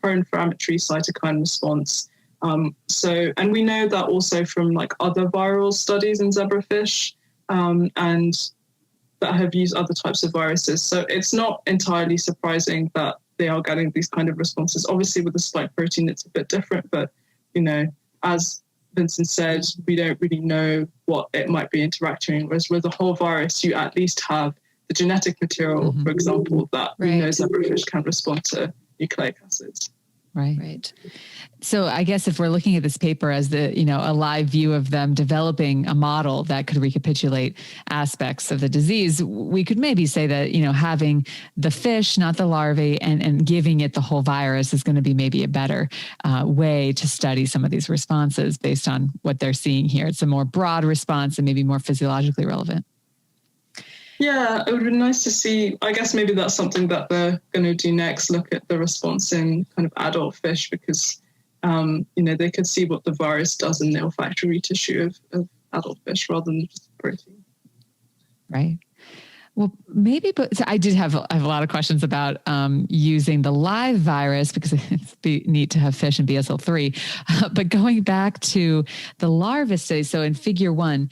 pro-inflammatory cytokine response. And we know that also from like other viral studies in zebrafish, and that have used other types of viruses. So it's not entirely surprising that they are getting these kind of responses. Obviously, with the spike protein, it's a bit different, but, as Vincent said, we don't really know what it might be interacting with. Whereas with the whole virus, you at least have the genetic material, for example, that we know zebrafish can respond to nucleic acids. Right. So I guess if we're looking at this paper as a live view of them developing a model that could recapitulate aspects of the disease, we could maybe say that, having the fish, not the larvae, and giving it the whole virus is going to be maybe a better way to study some of these responses based on what they're seeing here. It's a more broad response and maybe more physiologically relevant. Yeah, it would be nice to see. I guess maybe that's something that they're going to do next, look at the response in kind of adult fish, because, they could see what the virus does in the olfactory tissue of adult fish rather than just protein. Right. Well, maybe, but so I have a lot of questions about using the live virus, because it's neat to have fish in BSL-3. But going back to the larva study, so in figure 1,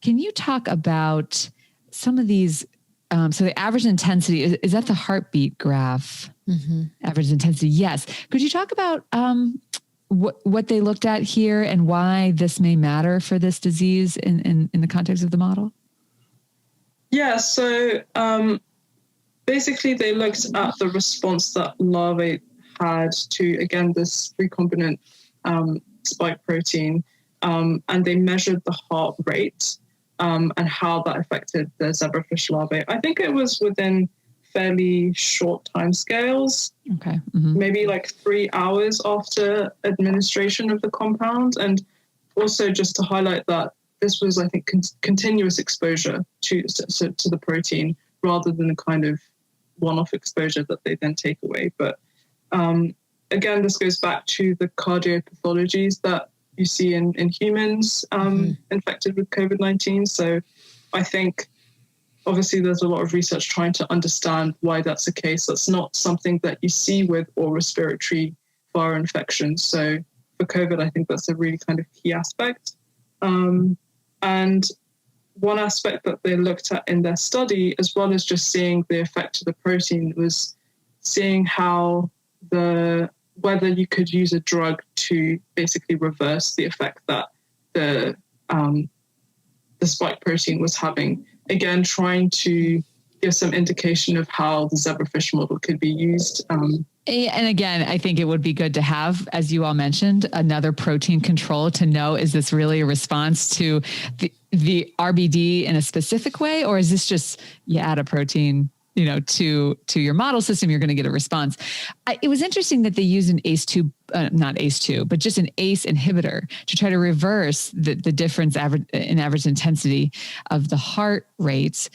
can you talk about some of these, so the average intensity, is that the heartbeat graph? Mm-hmm. Average intensity, yes. Could you talk about what they looked at here and why this may matter for this disease in the context of the model? Yeah, so basically they looked at the response that larvae had to, again, this recombinant spike protein, and they measured the heart rate. And how that affected the zebrafish larvae. I think it was within fairly short timescales. Okay. Mm-hmm. Maybe like 3 hours after administration of the compound. And also just to highlight that this was, I think, continuous exposure to the protein rather than a kind of one-off exposure that they then take away. But again, this goes back to the cardiopathologies that you see in humans infected with COVID-19. So I think obviously there's a lot of research trying to understand why that's the case. That's not something that you see with all respiratory viral infections. So for COVID, I think that's a really kind of key aspect. And one aspect that they looked at in their study, as well as just seeing the effect of the protein, was seeing how whether you could use a drug to basically reverse the effect that the spike protein was having. Again, trying to give some indication of how the zebrafish model could be used. And again, I think it would be good to have, as you all mentioned, another protein control to know, is this really a response to the RBD in a specific way, or is this just you add a protein, to your model system, you're going to get a response. It was interesting that they used an ACE2, not ACE2, but just an ACE inhibitor to try to reverse the difference in average intensity of the heart rates.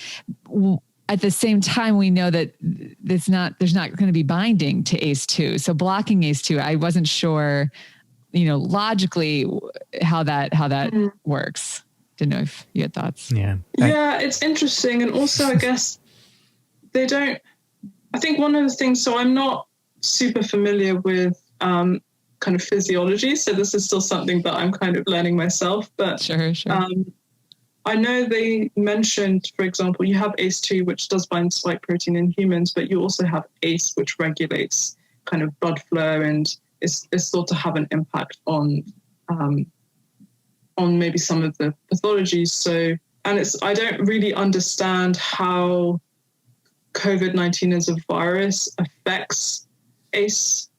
At the same time, we know that there's not going to be binding to ACE2. So blocking ACE2, I wasn't sure, logically how that works. Didn't know if you had thoughts. Yeah. Yeah, it's interesting. And also, I guess I think one of the things, so I'm not super familiar with kind of physiology. So this is still something that I'm kind of learning myself, but sure. I know they mentioned, for example, you have ACE2, which does bind spike protein in humans, but you also have ACE, which regulates kind of blood flow and is thought to have an impact on maybe some of the pathologies. So, and I don't really understand how COVID-19 as a virus affects ACE.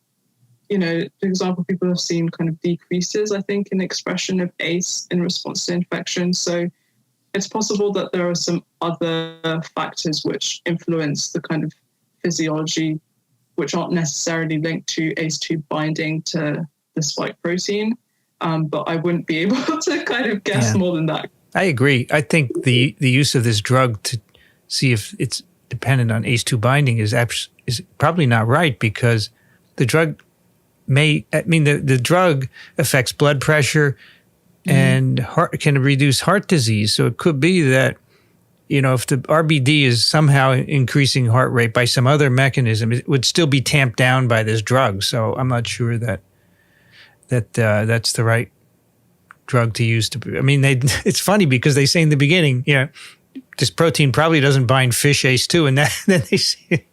For example, people have seen kind of decreases, I think, in expression of ACE in response to infection. So it's possible that there are some other factors which influence the kind of physiology, which aren't necessarily linked to ACE2 binding to the spike protein. But I wouldn't be able to kind of guess more than that. I agree. I think the use of this drug to see if it's dependent on ACE2 binding is probably not right, because the drug the drug affects blood pressure and can reduce heart disease. So it could be that, if the RBD is somehow increasing heart rate by some other mechanism, it would still be tamped down by this drug. So I'm not sure that that's the right drug to use. It's funny because they say in the beginning, this protein probably doesn't bind fish ACE2, and then they see it.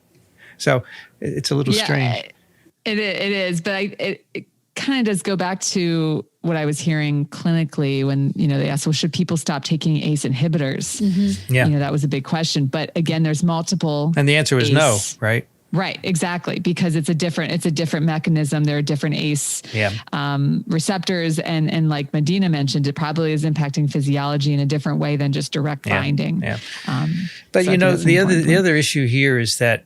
So it's a little strange. It is, but it kind of does go back to what I was hearing clinically when, they asked, well, should people stop taking ACE inhibitors? Mm-hmm. Yeah. That was a big question. But again, there's multiple. And the answer was no, right? Right, exactly, because it's a different mechanism. There are different ACE receptors, and like Madina mentioned, it probably is impacting physiology in a different way than just direct binding. Yeah. But the other issue here is that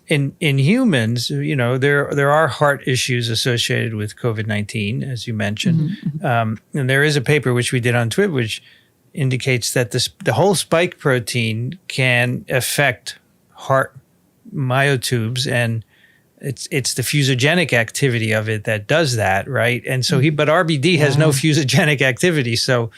in humans, there are heart issues associated with COVID-19, as you mentioned, and there is a paper which we did on TWIB which indicates that the whole spike protein can affect heart myotubes, and it's the fusogenic activity of it that does that, right? And so but RBD has no fusogenic activity, so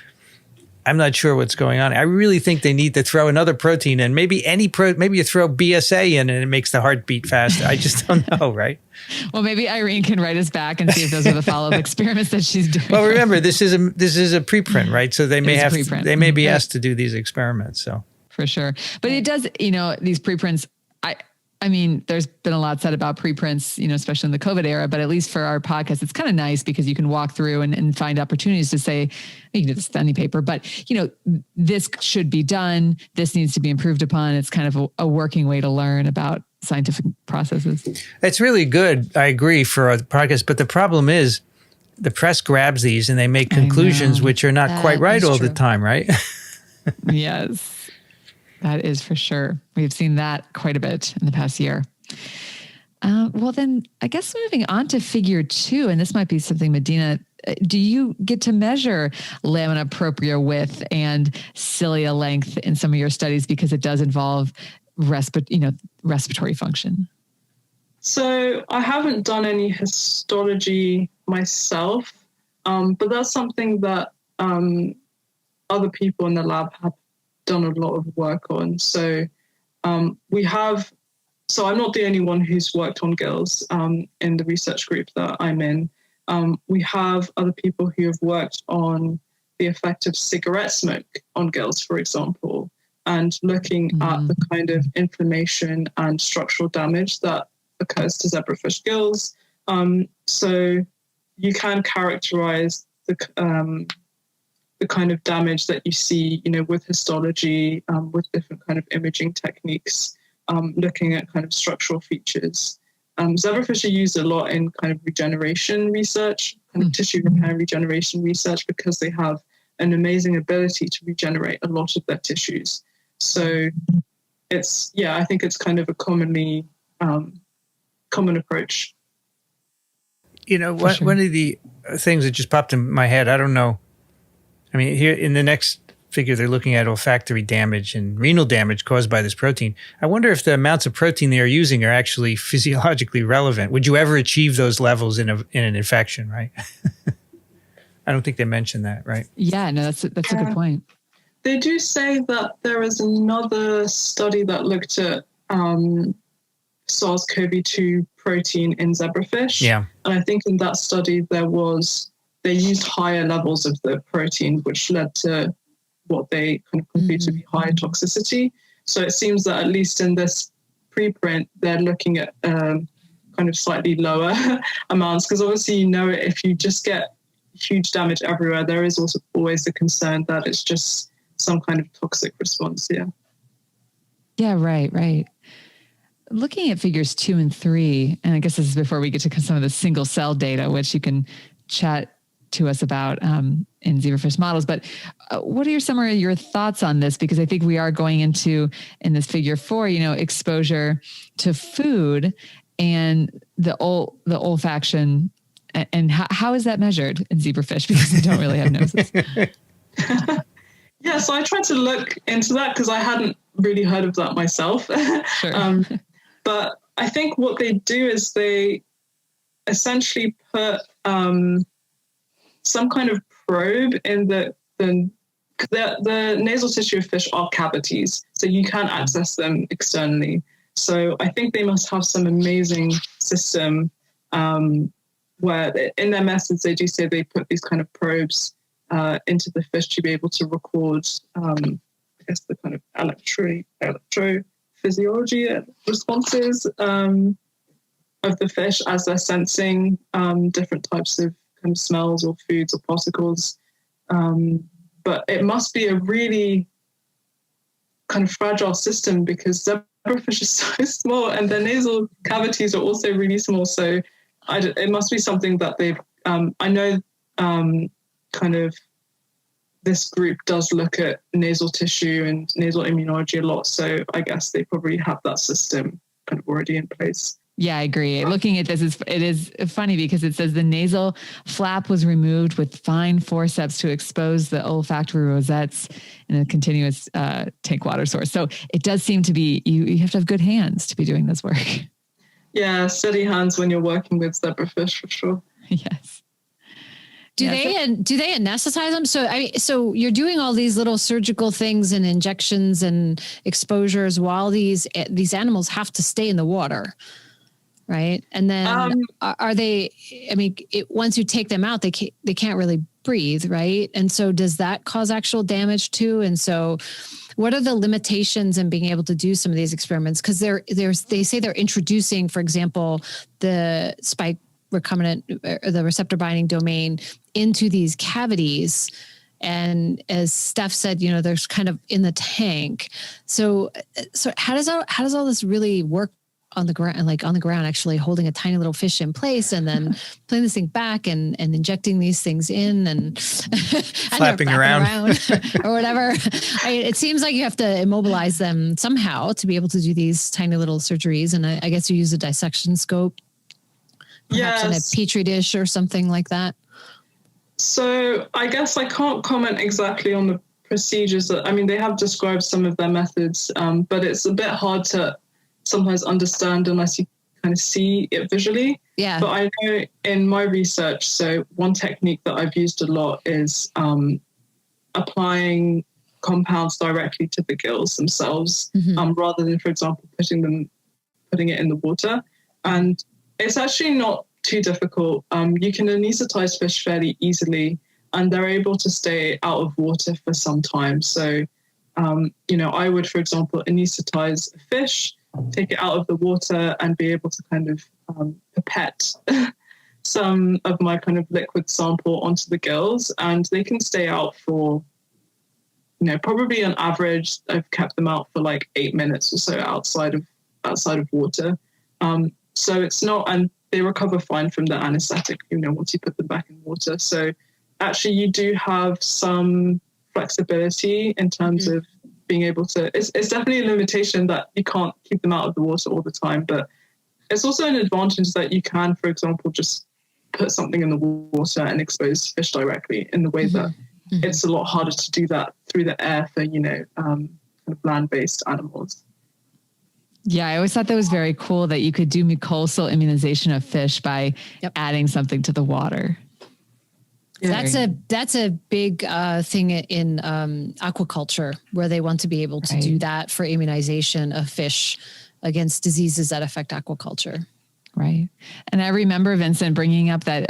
I'm not sure what's going on. I really think they need to throw another protein in, maybe maybe you throw BSA in and it makes the heart beat faster. I just don't know, right? Well, maybe Irene can write us back and see if those are the follow-up experiments that she's doing. Well, remember, this is a preprint, right? So they may be asked to do these experiments. So for sure, but it does, these preprints. I mean, there's been a lot said about preprints, especially in the COVID era, but at least for our podcast, it's kind of nice because you can walk through and find opportunities to say, you can do this study paper, but this should be done. This needs to be improved upon. It's kind of a working way to learn about scientific processes. It's really good. I agree for a podcast, but the problem is the press grabs these and they make conclusions which are not quite right all the time, right? Yes. That is for sure. We've seen that quite a bit in the past year. Well, then I guess moving on to figure 2, and this might be something, Madina, do you get to measure lamina propria width and cilia length in some of your studies, because it does involve respiratory function? So I haven't done any histology myself, but that's something that other people in the lab have done a lot of work on. So I'm not the only one who's worked on gills in the research group that I'm in. We have other people who have worked on the effect of cigarette smoke on gills, for example, and looking at the kind of inflammation and structural damage that occurs to zebrafish gills. So you can characterize the kind of damage that you see, with histology, with different kind of imaging techniques, looking at kind of structural features. Zebrafish are used a lot in kind of regeneration research, kind of tissue repair and regeneration research, because they have an amazing ability to regenerate a lot of their tissues. So I think it's kind of a common approach. One of the things that just popped in my head, I don't know. I mean, here in the next figure, they're looking at olfactory damage and renal damage caused by this protein. I wonder if the amounts of protein they are using are actually physiologically relevant. Would you ever achieve those levels in an infection, right? I don't think they mentioned that, right? Yeah, no, that's a good point. They do say that there is another study that looked at SARS-CoV-2 protein in zebrafish. Yeah. And I think in that study they used higher levels of the protein, which led to what they kind of conclude to be high toxicity. So it seems that at least in this preprint, they're looking at kind of slightly lower amounts, because obviously, if you just get huge damage everywhere, there is also always the concern that it's just some kind of toxic response. Yeah. Yeah, right. Looking at figures 2 and 3, and I guess this is before we get to some of the single cell data, which you can chat to us about in zebrafish models. But what are some of your thoughts on this? Because I think we are going into, in this figure 4, exposure to food and the olfaction, and how is that measured in zebrafish? Because they don't really have noses. Yeah, so I tried to look into that because I hadn't really heard of that myself. Sure. But I think what they do is they essentially put some kind of probe in the nasal tissue of fish are cavities, so you can access them externally. So I think they must have some amazing system where in their methods they do say they put these kind of probes into the fish to be able to record, I guess, the kind of electrophysiology responses of the fish as they're sensing different types of kind of smells or foods or particles. But it must be a really kind of fragile system because zebrafish is so small and their nasal cavities are also really small. So it must be something that they've, I know kind of this group does look at nasal tissue and nasal immunology a lot. So I guess they probably have that system kind of already in place. Yeah, I agree. Looking at this, it is funny because it says the nasal flap was removed with fine forceps to expose the olfactory rosettes in a continuous tank water source. So it does seem to be, you have to have good hands to be doing this work. Yeah, steady hands when you're working with zebrafish for sure. Yes. Do they anesthetize them? So you're doing all these little surgical things and injections and exposures while these animals have to stay in the water, right? And then are they? I mean, once you take them out, they can't really breathe, right? And so does that cause actual damage too? And so, what are the limitations in being able to do some of these experiments? Because they say they're introducing, for example, the spike recombinant, or the receptor binding domain into these cavities. And as Steph said, there's kind of in the tank. So how does all this really work on the ground, like on the ground, actually holding a tiny little fish in place and then putting this thing back and injecting these things in and flapping around or whatever. It seems like you have to immobilize them somehow to be able to do these tiny little surgeries. And I guess you use a dissection scope. Perhaps in a petri dish or something like that. So I guess I can't comment exactly on the procedures. They have described some of their methods, but it's a bit hard to sometimes understand unless you kind of see it visually. Yeah. But I know in my research, so one technique that I've used a lot is applying compounds directly to the gills themselves, rather than, for example, putting it in the water. And it's actually not too difficult. You can anesthetize fish fairly easily. and they're able to stay out of water for some time. So, I would, for example, anesthetize a fish, take it out of the water, and be able to kind of pipette some of my kind of liquid sample onto the gills, and they can stay out for, probably on average, I've kept them out for like 8 minutes or so outside of water. So it's not, and they recover fine from the anesthetic, once you put them back in water. So actually you do have some flexibility in terms of being able to, it's definitely a limitation that you can't keep them out of the water all the time, but it's also an advantage that you can, for example, just put something in the water and expose fish directly, in the way that it's a lot harder to do that through the air for, kind of land-based animals. Yeah, I always thought that was very cool that you could do mucosal immunization of fish by adding something to the water. That's a big thing in aquaculture, where they want to be able to do that for immunization of fish against diseases that affect aquaculture. Right. And I remember, Vincent, bringing up that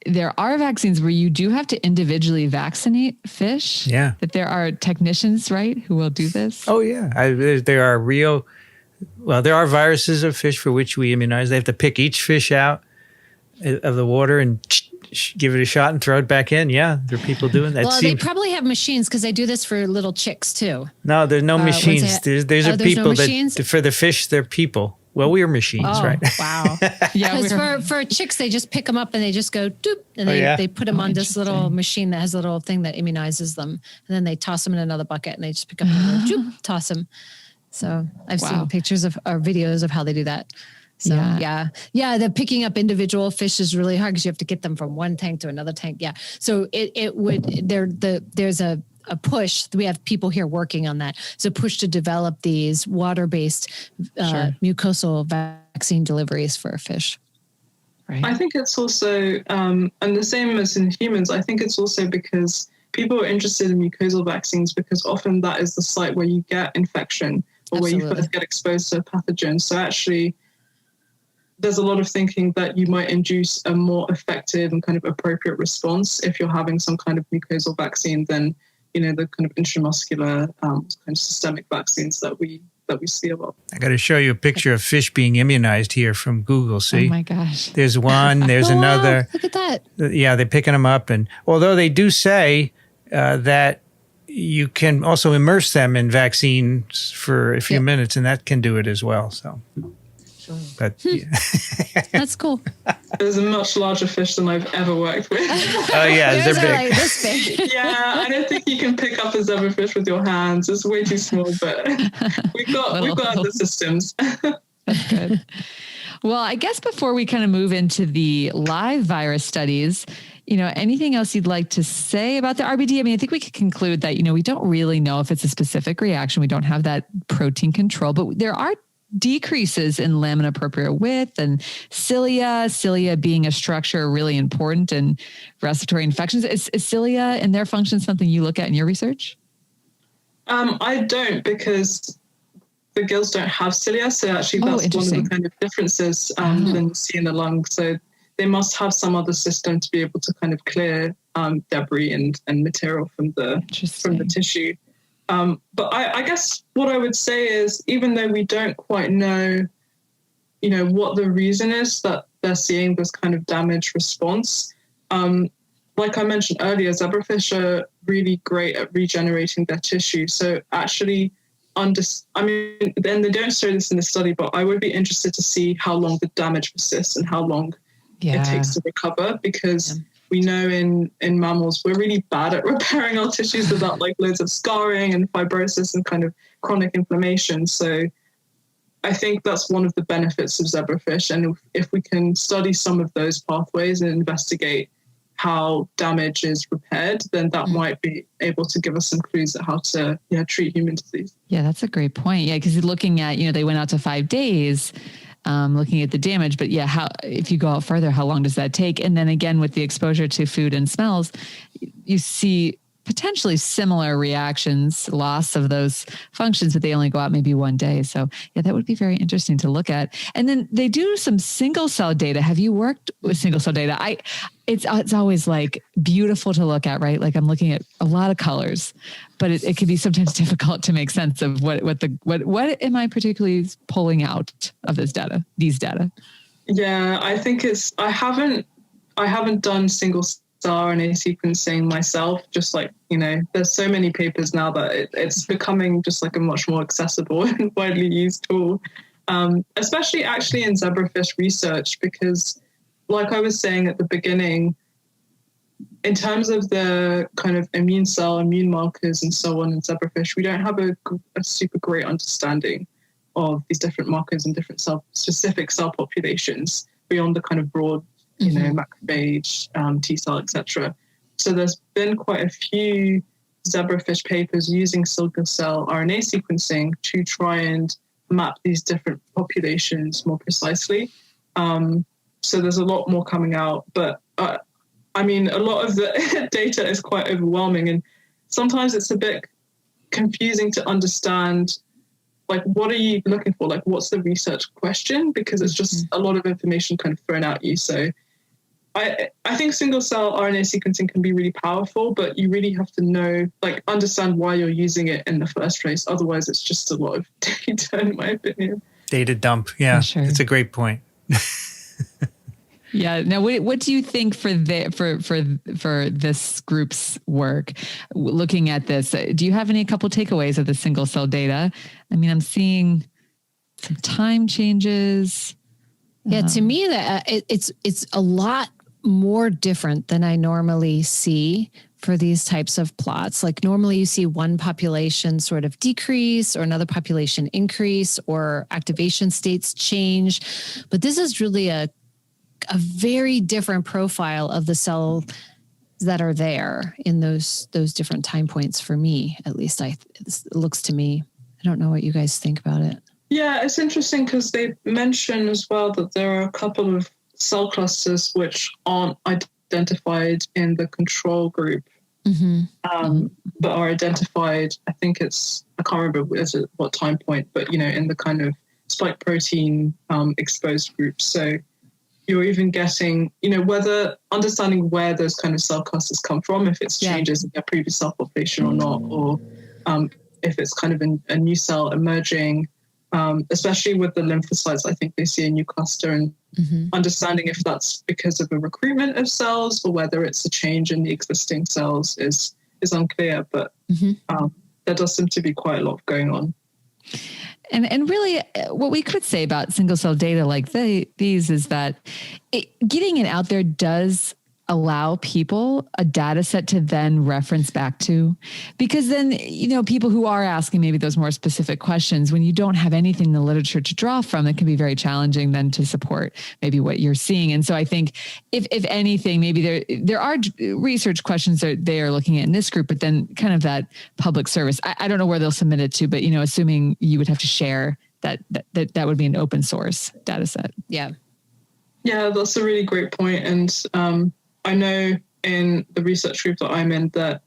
there are vaccines where you do have to individually vaccinate fish. Yeah. That there are technicians, right, who will do this. Oh, yeah. There are viruses of fish for which we immunize. They have to pick each fish out of the water and give it a shot and throw it back in. Yeah, there are people doing that. Well, they probably have machines, because they do this for little chicks too. No, there's no machines. There's people no machines? that, for the fish, they're people. Well, we are machines, right? Wow. Yeah, because for chicks, they just pick them up and they just go doop, and they put them on this little machine that has a little thing that immunizes them, and then they toss them in another bucket and they just pick up and go, doop, toss them. So I've seen pictures of or videos of how they do that. So yeah, the picking up individual fish is really hard, because you have to get them from one tank to another tank. Yeah, so there's a push. We have people here working on that. It's a push to develop these water-based mucosal vaccine deliveries for fish. Right. I think it's also, and the same as in humans, I think it's also because people are interested in mucosal vaccines, because often that is the site where you get infection, or where you first get exposed to a pathogen. So actually, there's a lot of thinking that you might induce a more effective and kind of appropriate response if you're having some kind of mucosal vaccine than, the kind of intramuscular kind of systemic vaccines that we see a lot. I got to show you a picture of fish being immunized here from Google. See? Oh my gosh. There's one, there's another. Wow, look at that. Yeah, they're picking them up. And although they do say that you can also immerse them in vaccines for a few minutes, and that can do it as well. So, but that's cool. There's a much larger fish than I've ever worked with. Oh yeah, they're big. Like this big. Yeah, I don't think you can pick up a zebrafish with your hands. It's way too small, but we've got other systems. That's good. Well, I guess before we kind of move into the live virus studies, anything else you'd like to say about the RBD? I mean, I think we could conclude that, we don't really know if it's a specific reaction. We don't have that protein control, but there are decreases in lamina propria width and cilia being a structure really important in respiratory infections. Is cilia and their function something you look at in your research? I don't, because the gills don't have cilia. So actually that's one of the kind of differences than you see in the lung. So they must have some other system to be able to kind of clear debris and material from the tissue. But I guess what I would say is, even though we don't quite know, what the reason is that they're seeing this kind of damage response, like I mentioned earlier, zebrafish are really great at regenerating their tissue. So actually, then they don't show this in the study, but I would be interested to see how long the damage persists and how long it takes to recover, because we know in mammals, we're really bad at repairing our tissues without like loads of scarring and fibrosis and kind of chronic inflammation. So I think that's one of the benefits of zebrafish. And if we can study some of those pathways and investigate how damage is repaired, then that might be able to give us some clues at how to treat human disease. Yeah, that's a great point. Yeah, because looking at, they went out to 5 days, looking at the damage, but if you go out further, how long does that take? And then again, with the exposure to food and smells, you see potentially similar reactions, loss of those functions, but they only go out maybe one day. So yeah, that would be very interesting to look at. And then they do some single cell data. Have you worked with single cell data? It's always like beautiful to look at, right? Like I'm looking at a lot of colors, but it can be sometimes difficult to make sense of what am I particularly pulling out of these data? Yeah, I think I haven't done single cell RNA sequencing myself, just like, there's so many papers now that it's becoming just like a much more accessible and widely used tool, especially actually in zebrafish research, because like I was saying at the beginning, in terms of the kind of immune markers and so on in zebrafish, we don't have a super great understanding of these different markers in different specific cell populations beyond the kind of broad macrophage, T cell, etc. So there's been quite a few zebrafish papers using single cell RNA sequencing to try and map these different populations more precisely. So there's a lot more coming out, but a lot of the data is quite overwhelming, and sometimes it's a bit confusing to understand, like, what are you looking for? Like, what's the research question? Because it's just a lot of information kind of thrown at you. So I think single cell RNA sequencing can be really powerful, but you really have to understand why you're using it in the first place. Otherwise, it's just a lot of data, in my opinion. Data dump. Yeah, sure. It's a great point. Yeah. Now, what do you think for this group's work, looking at this? Do you have a couple takeaways of the single cell data? I mean, I'm seeing some time changes. Yeah, to me, that it's a lot more different than I normally see for these types of plots. Like normally you see one population sort of decrease or another population increase or activation states change. But this is really a very different profile of the cells that are there in those different time points for me, at least it looks to me. I don't know what you guys think about it. Yeah, it's interesting because they mention as well that there are a couple of cell clusters which aren't identified in the control group, but are identified, I can't remember what time point, but, in the kind of spike protein exposed group. So you're even getting, whether understanding where those kind of cell clusters come from, if it's changes in their previous cell population or not, or if it's kind of a new cell emerging, especially with the lymphocytes. I think they see a new cluster, and understanding if that's because of a recruitment of cells or whether it's a change in the existing cells is unclear, but there does seem to be quite a lot going on. And really what we could say about single cell data like these is that getting it out there does allow people a data set to then reference back to, because then, people who are asking maybe those more specific questions, when you don't have anything in the literature to draw from, it can be very challenging then to support maybe what you're seeing. And so I think if anything, maybe there are research questions that they are looking at in this group, but then kind of that public service, I don't know where they'll submit it to, but, assuming you would have to share that would be an open source data set. Yeah. Yeah, that's a really great point. And, I know in the research group that I'm in that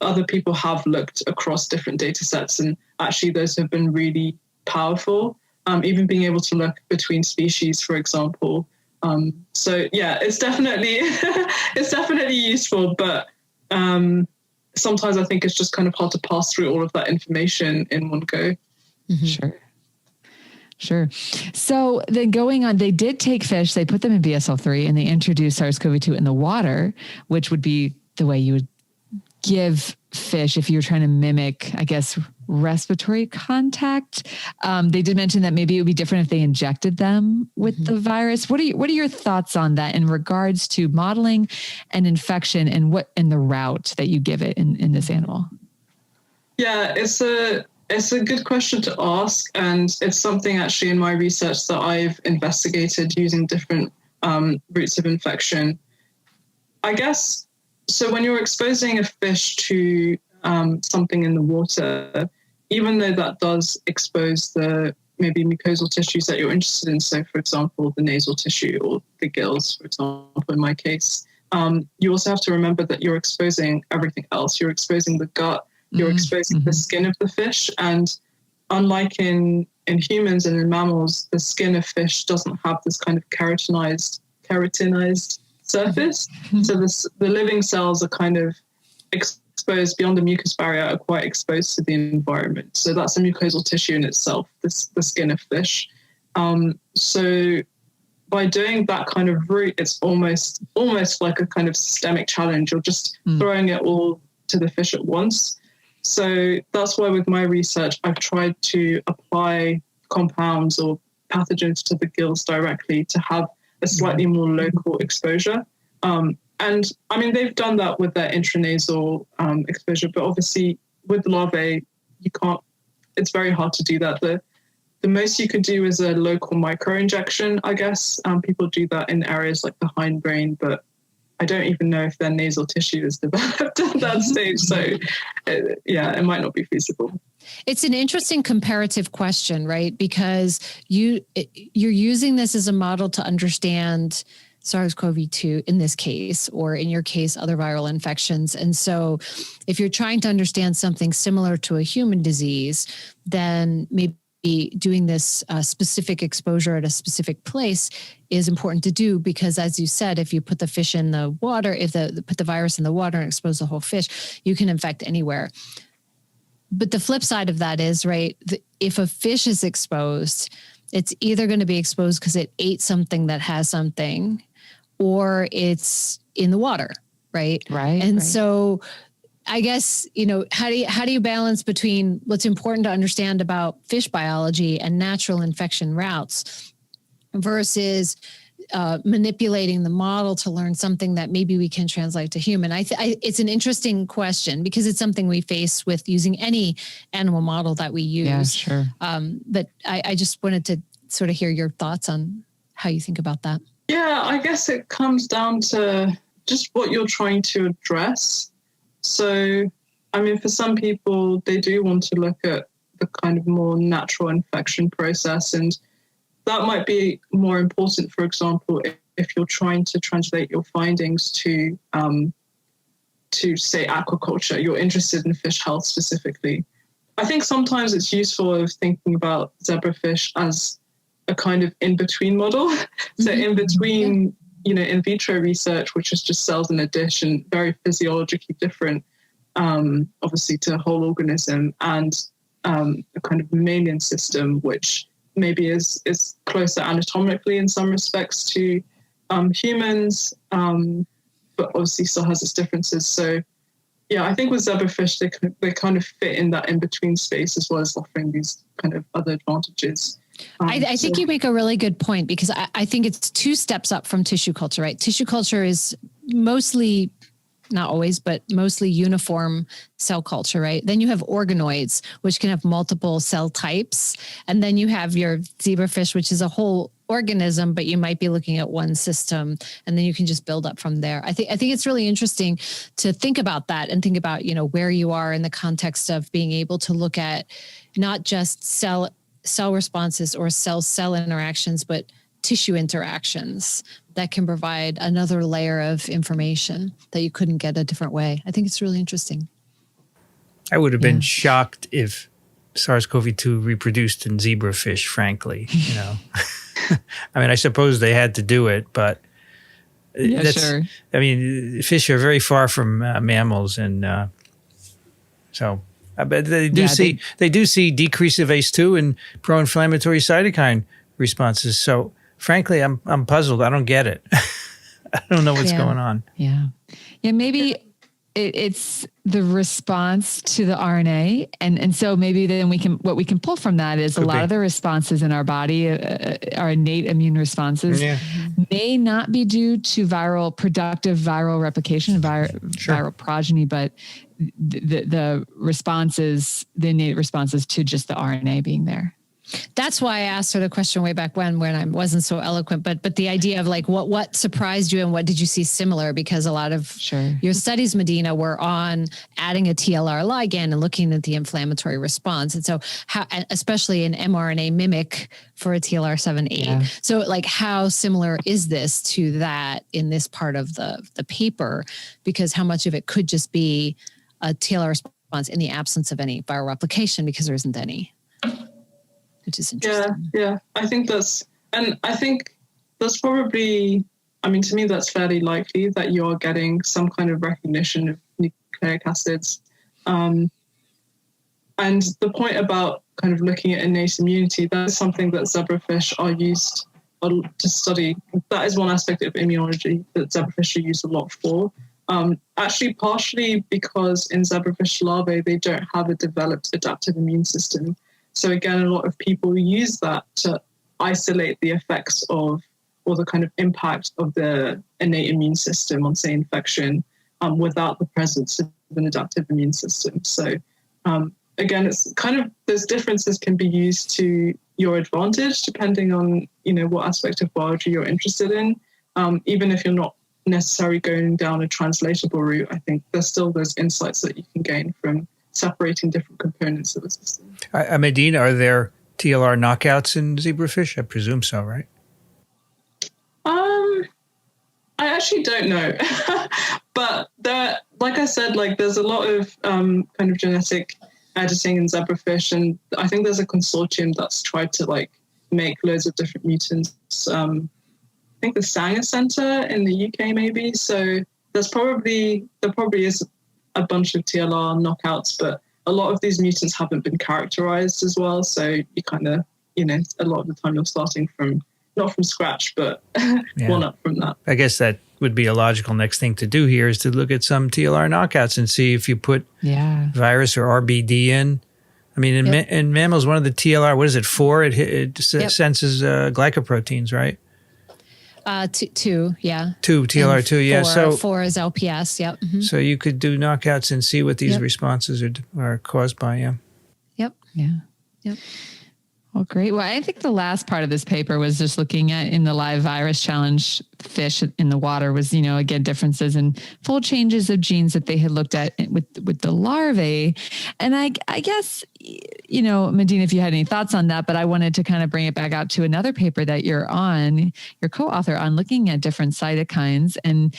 other people have looked across different data sets, and actually those have been really powerful. Even being able to look between species, for example. So yeah, it's definitely useful, but sometimes I think it's just kind of hard to pass through all of that information in one go. Sure. So then going on, they did take fish, they put them in BSL-3, and they introduced SARS-CoV-2 in the water, which would be the way you would give fish if you're trying to mimic, I guess, respiratory contact. They did mention that maybe it would be different if they injected them with the virus. What are your thoughts on that in regards to modeling and infection and the route that you give it in this animal? Yeah, it's a good question to ask, and it's something actually in my research that I've investigated using different routes of infection. I guess, so when you're exposing a fish to something in the water, even though that does expose the maybe mucosal tissues that you're interested in, so for example, the nasal tissue or the gills, for example, in my case, you also have to remember that you're exposing everything else. You're exposing the gut, you're exposing the skin of the fish. And unlike in humans and in mammals, the skin of fish doesn't have this kind of keratinized surface. So the living cells are kind of exposed beyond the mucous barrier, are quite exposed to the environment. So that's a mucosal tissue in itself, the skin of fish. So by doing that kind of route, it's almost like a kind of systemic challenge. You're just throwing it all to the fish at once. So that's why with my research, I've tried to apply compounds or pathogens to the gills directly to have a slightly more local exposure. And I mean, they've done that with their intranasal exposure, but obviously with larvae, you can't, it's very hard to do that. The most you could do is a local microinjection, I guess. People do that in areas like the hindbrain, but I don't even know if their nasal tissue is developed at that stage. So it might not be feasible. It's an interesting comparative question, right? Because you're using this as a model to understand SARS-CoV-2 in this case, or in your case, other viral infections. And so if you're trying to understand something similar to a human disease, then maybe doing this specific exposure at a specific place is important to do, because as you said, if you put the fish in the water, put the virus in the water and expose the whole fish, you can infect anywhere. But the flip side of that is, right, if a fish is exposed, it's either going to be exposed because it ate something that has something, or it's in the water, right? Right. And so I guess, how do you balance between what's important to understand about fish biology and natural infection routes versus manipulating the model to learn something that maybe we can translate to human? It's an interesting question, because it's something we face with using any animal model that we use. Yeah, sure. But I just wanted to sort of hear your thoughts on how you think about that. Yeah, I guess it comes down to just what you're trying to address. So, I mean, for some people, they do want to look at the kind of more natural infection process, and that might be more important, for example, if you're trying to translate your findings to say, aquaculture. You're interested in fish health specifically. I think sometimes it's useful of thinking about zebrafish as a kind of in-between model. So in between, in vitro research, which is just cells in a dish and very physiologically different, obviously, to a whole organism, and a kind of mammalian system, which maybe is closer anatomically in some respects to humans, but obviously still has its differences. So, yeah, I think with zebrafish, they kind of fit in that in-between space, as well as offering these kind of other advantages. I think you make a really good point, because I think it's two steps up from tissue culture, right? Tissue culture is mostly, not always, but mostly uniform cell culture, right? Then you have organoids, which can have multiple cell types. And then you have your zebrafish, which is a whole organism, but you might be looking at one system, and then you can just build up from there. I think it's really interesting to think about that and think about, where you are in the context of being able to look at not just cell responses or cell interactions, but tissue interactions that can provide another layer of information that you couldn't get a different way. I think it's really interesting. I would have been shocked if SARS-CoV-2 reproduced in zebrafish, frankly. I mean, I suppose they had to do it, but sure. I mean, fish are very far from mammals, and so. But they do see decrease of ACE2 and pro-inflammatory cytokine responses. So, frankly, I'm puzzled. I don't get it. I don't know what's going on. Yeah. Maybe it's the response to the RNA, and so maybe then what we can pull from that is a lot of the responses in our body, our innate immune responses, may not be due to productive viral replication, viral progeny, but the responses, the innate responses to just the RNA being there. That's why I asked her the question way back when I wasn't so eloquent, but the idea of like what surprised you and what did you see similar? Because a lot of your studies, Madina, were on adding a TLR ligand and looking at the inflammatory response. And so how, especially an mRNA mimic for a TLR7/8. Yeah. So like how similar is this to that in this part of the paper? Because how much of it could just be a TLR response in the absence of any viral replication because there isn't any. Which is interesting. Yeah. I think that's probably, I mean, to me, that's fairly likely that you're getting some kind of recognition of nucleic acids. And the point about kind of looking at innate immunity, that's something that zebrafish are used to study. That is one aspect of immunology that zebrafish are used a lot for. Actually, partially because in zebrafish larvae, they don't have a developed adaptive immune system. So again, a lot of people use that to isolate the effects of, or the kind of impact of the innate immune system on, say, infection, without the presence of an adaptive immune system. So again, it's kind of, those differences can be used to your advantage depending on, what aspect of biology you're interested in. Even if you're not necessarily going down a translatable route, I think there's still those insights that you can gain from separating different components of the system. Medina, are there TLR knockouts in zebrafish? I presume so, right? I actually don't know, but there, like I said, there's a lot of kind of genetic editing in zebrafish, and I think there's a consortium that's tried to make loads of different mutants. I think the Sanger Center in the UK maybe. So there probably is a bunch of TLR knockouts, but a lot of these mutants haven't been characterized as well. So you kind of, a lot of the time you're starting from, not from scratch, but one up from that. I guess that would be a logical next thing to do here is to look at some TLR knockouts and see if you put virus or RBD in. I mean, in mammals, one of the TLR, what is it, 4? It senses glycoproteins, right? Two, yeah. 2, TLR2, yeah. So 4 is LPS, yep. Mm-hmm. So you could do knockouts and see what these responses are caused by, Yep. Yeah. Yep. Well, great. Well, I think the last part of this paper was just looking at in the live virus challenge fish in the water was, again, differences in fold changes of genes that they had looked at with the larvae. And I guess, Madina, if you had any thoughts on that, but I wanted to kind of bring it back out to another paper that you're co-author on looking at different cytokines, and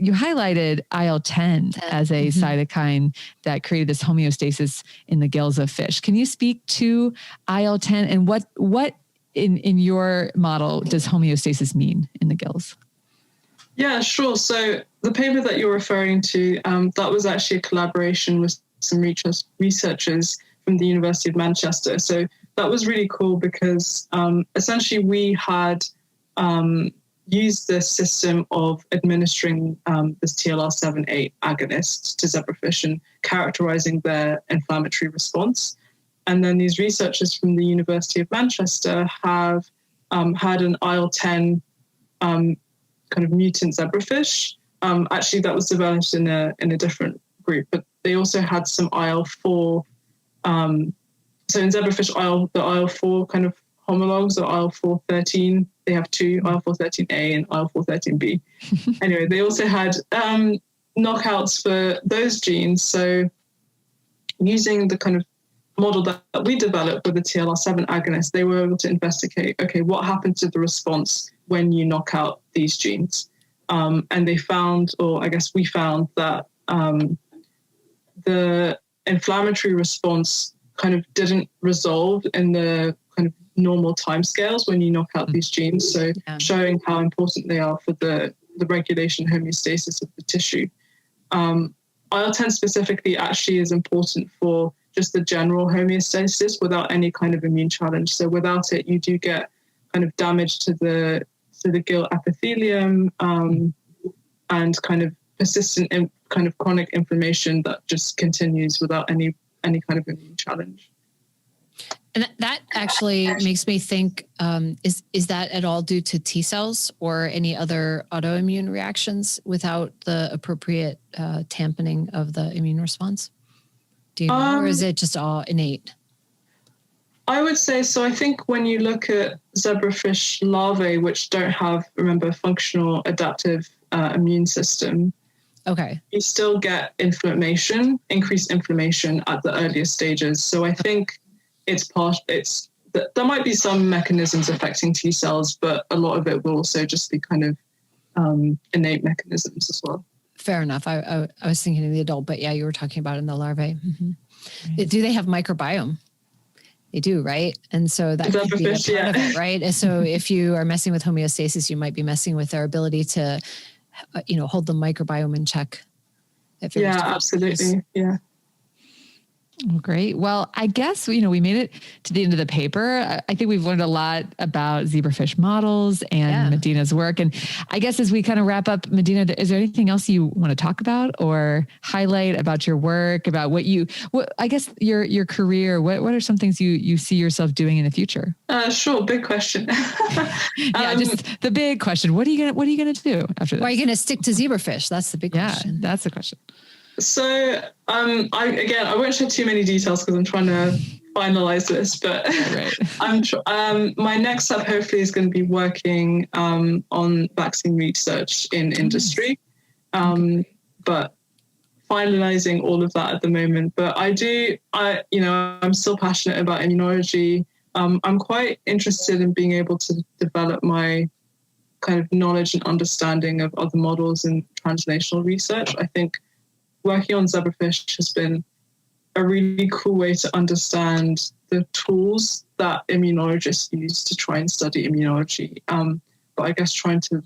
you highlighted IL-10 as a cytokine that created this homeostasis in the gills of fish. Can you speak to IL-10 and what in your model does homeostasis mean in the gills? Yeah, sure. So the paper that you're referring to, that was actually a collaboration with some researchers from the University of Manchester. So that was really cool because essentially we had use this system of administering this TLR7/8 agonist to zebrafish and characterizing their inflammatory response. And then these researchers from the University of Manchester have had an IL-10 kind of mutant zebrafish. Actually, that was developed in a different group, but they also had some IL-4. So in zebrafish, the IL-4 kind of homologs or IL-4/13. They have 2, IL-4/13A and IL-4/13B. Anyway, they also had knockouts for those genes. So using the kind of model that we developed with the TLR7 agonist, they were able to investigate, okay, what happens to the response when you knock out these genes? And they found, or I guess we found, that the inflammatory response kind of didn't resolve in the kind of normal timescales when you knock out these genes. So showing how important they are for the regulation homeostasis of the tissue. IL-10 specifically actually is important for just the general homeostasis without any kind of immune challenge. So without it, you do get kind of damage to the gill epithelium and kind of persistent kind of chronic inflammation that just continues without any kind of immune challenge. And that actually makes me think, is that at all due to T cells or any other autoimmune reactions without the appropriate tamponing of the immune response? Do you know, or is it just all innate? I would say so. I think when you look at zebrafish larvae, which don't have, remember, functional adaptive immune system, Okay. you still get increased inflammation at the earliest stages. So I think there might be some mechanisms affecting T cells, but a lot of it will also just be kind of innate mechanisms as well. Fair enough. I was thinking of the adult, but yeah, you were talking about in the larvae. Do they have microbiome? They do, right? And so that could be a part of it, right? So if you are messing with homeostasis, you might be messing with their ability to, hold the microbiome in check. Yeah, absolutely. Yeah. Well, great. Well, I guess, we made it to the end of the paper. I think we've learned a lot about zebrafish models and Madina's work. And I guess as we kind of wrap up, Madina, is there anything else you want to talk about or highlight about your work, about I guess your career? What are some things you see yourself doing in the future? Sure. Big question. Just the big question. What are you going to do after this? Are you going to stick to zebrafish? That's the big question. That's the question. So, I won't share too many details because I'm trying to finalize this, but my next step hopefully is going to be working on vaccine research in industry, but finalizing all of that at the moment. But I'm still passionate about immunology. I'm quite interested in being able to develop my kind of knowledge and understanding of other models in translational research. I think working on zebrafish has been a really cool way to understand the tools that immunologists use to try and study immunology. But I guess trying to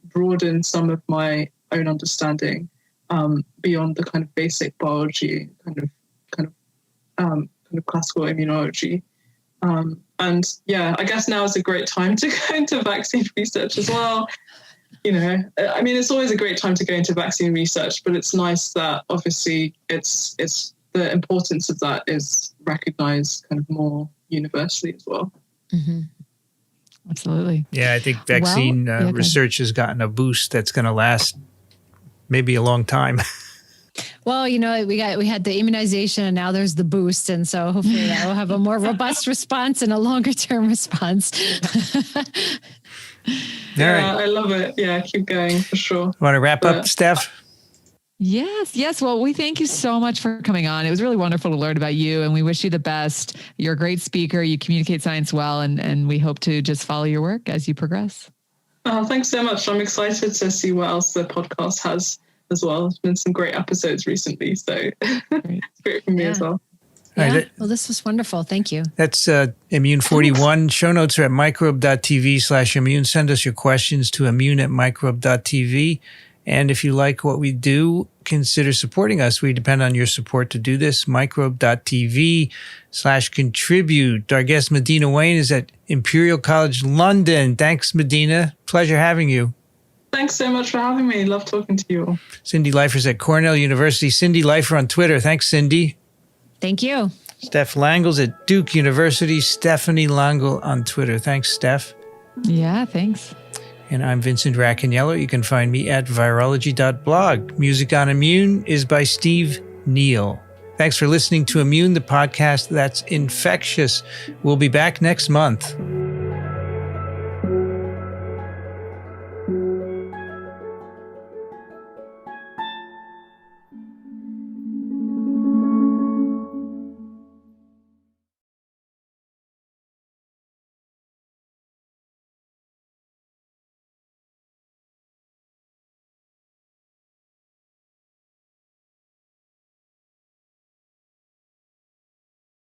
broaden some of my own understanding beyond the kind of basic biology, kind of classical immunology. I guess now is a great time to go into vaccine research as well. It's always a great time to go into vaccine research, but it's nice that obviously it's the importance of that is recognized kind of more universally as well. Mm-hmm. Absolutely. Yeah, I think vaccine research has gotten a boost that's going to last maybe a long time. Well, we had the immunization and now there's the boost. And so hopefully that will have a more robust response and a longer term response. Yeah, I love it. Yeah, keep going for sure. Want to wrap up, Steph? Yes. Well, we thank you so much for coming on. It was really wonderful to learn about you and we wish you the best. You're a great speaker. You communicate science well, and we hope to just follow your work as you progress. Oh, thanks so much. I'm excited to see what else the podcast has as well. There's been some great episodes recently, so it's great for me as well. Yeah. Well, this was wonderful. Thank you. That's Immune 41. Show notes are at microbe.tv/immune. Send us your questions to immune@microbe.tv. And if you like what we do, consider supporting us. We depend on your support to do this. Microbe.tv/contribute. Our guest, Madina Wane, is at Imperial College London. Thanks, Madina. Pleasure having you. Thanks so much for having me. Love talking to you all. Cindy Leifer's at Cornell University. Cindy Leifer on Twitter. Thanks, Cindy. Thank you. Steph Langle's at Duke University. Stephanie Langle on Twitter. Thanks, Steph. Yeah, thanks. And I'm Vincent Racaniello. You can find me at virology.blog. Music on Immune is by Steve Neal. Thanks for listening to Immune, the podcast that's infectious. We'll be back next month.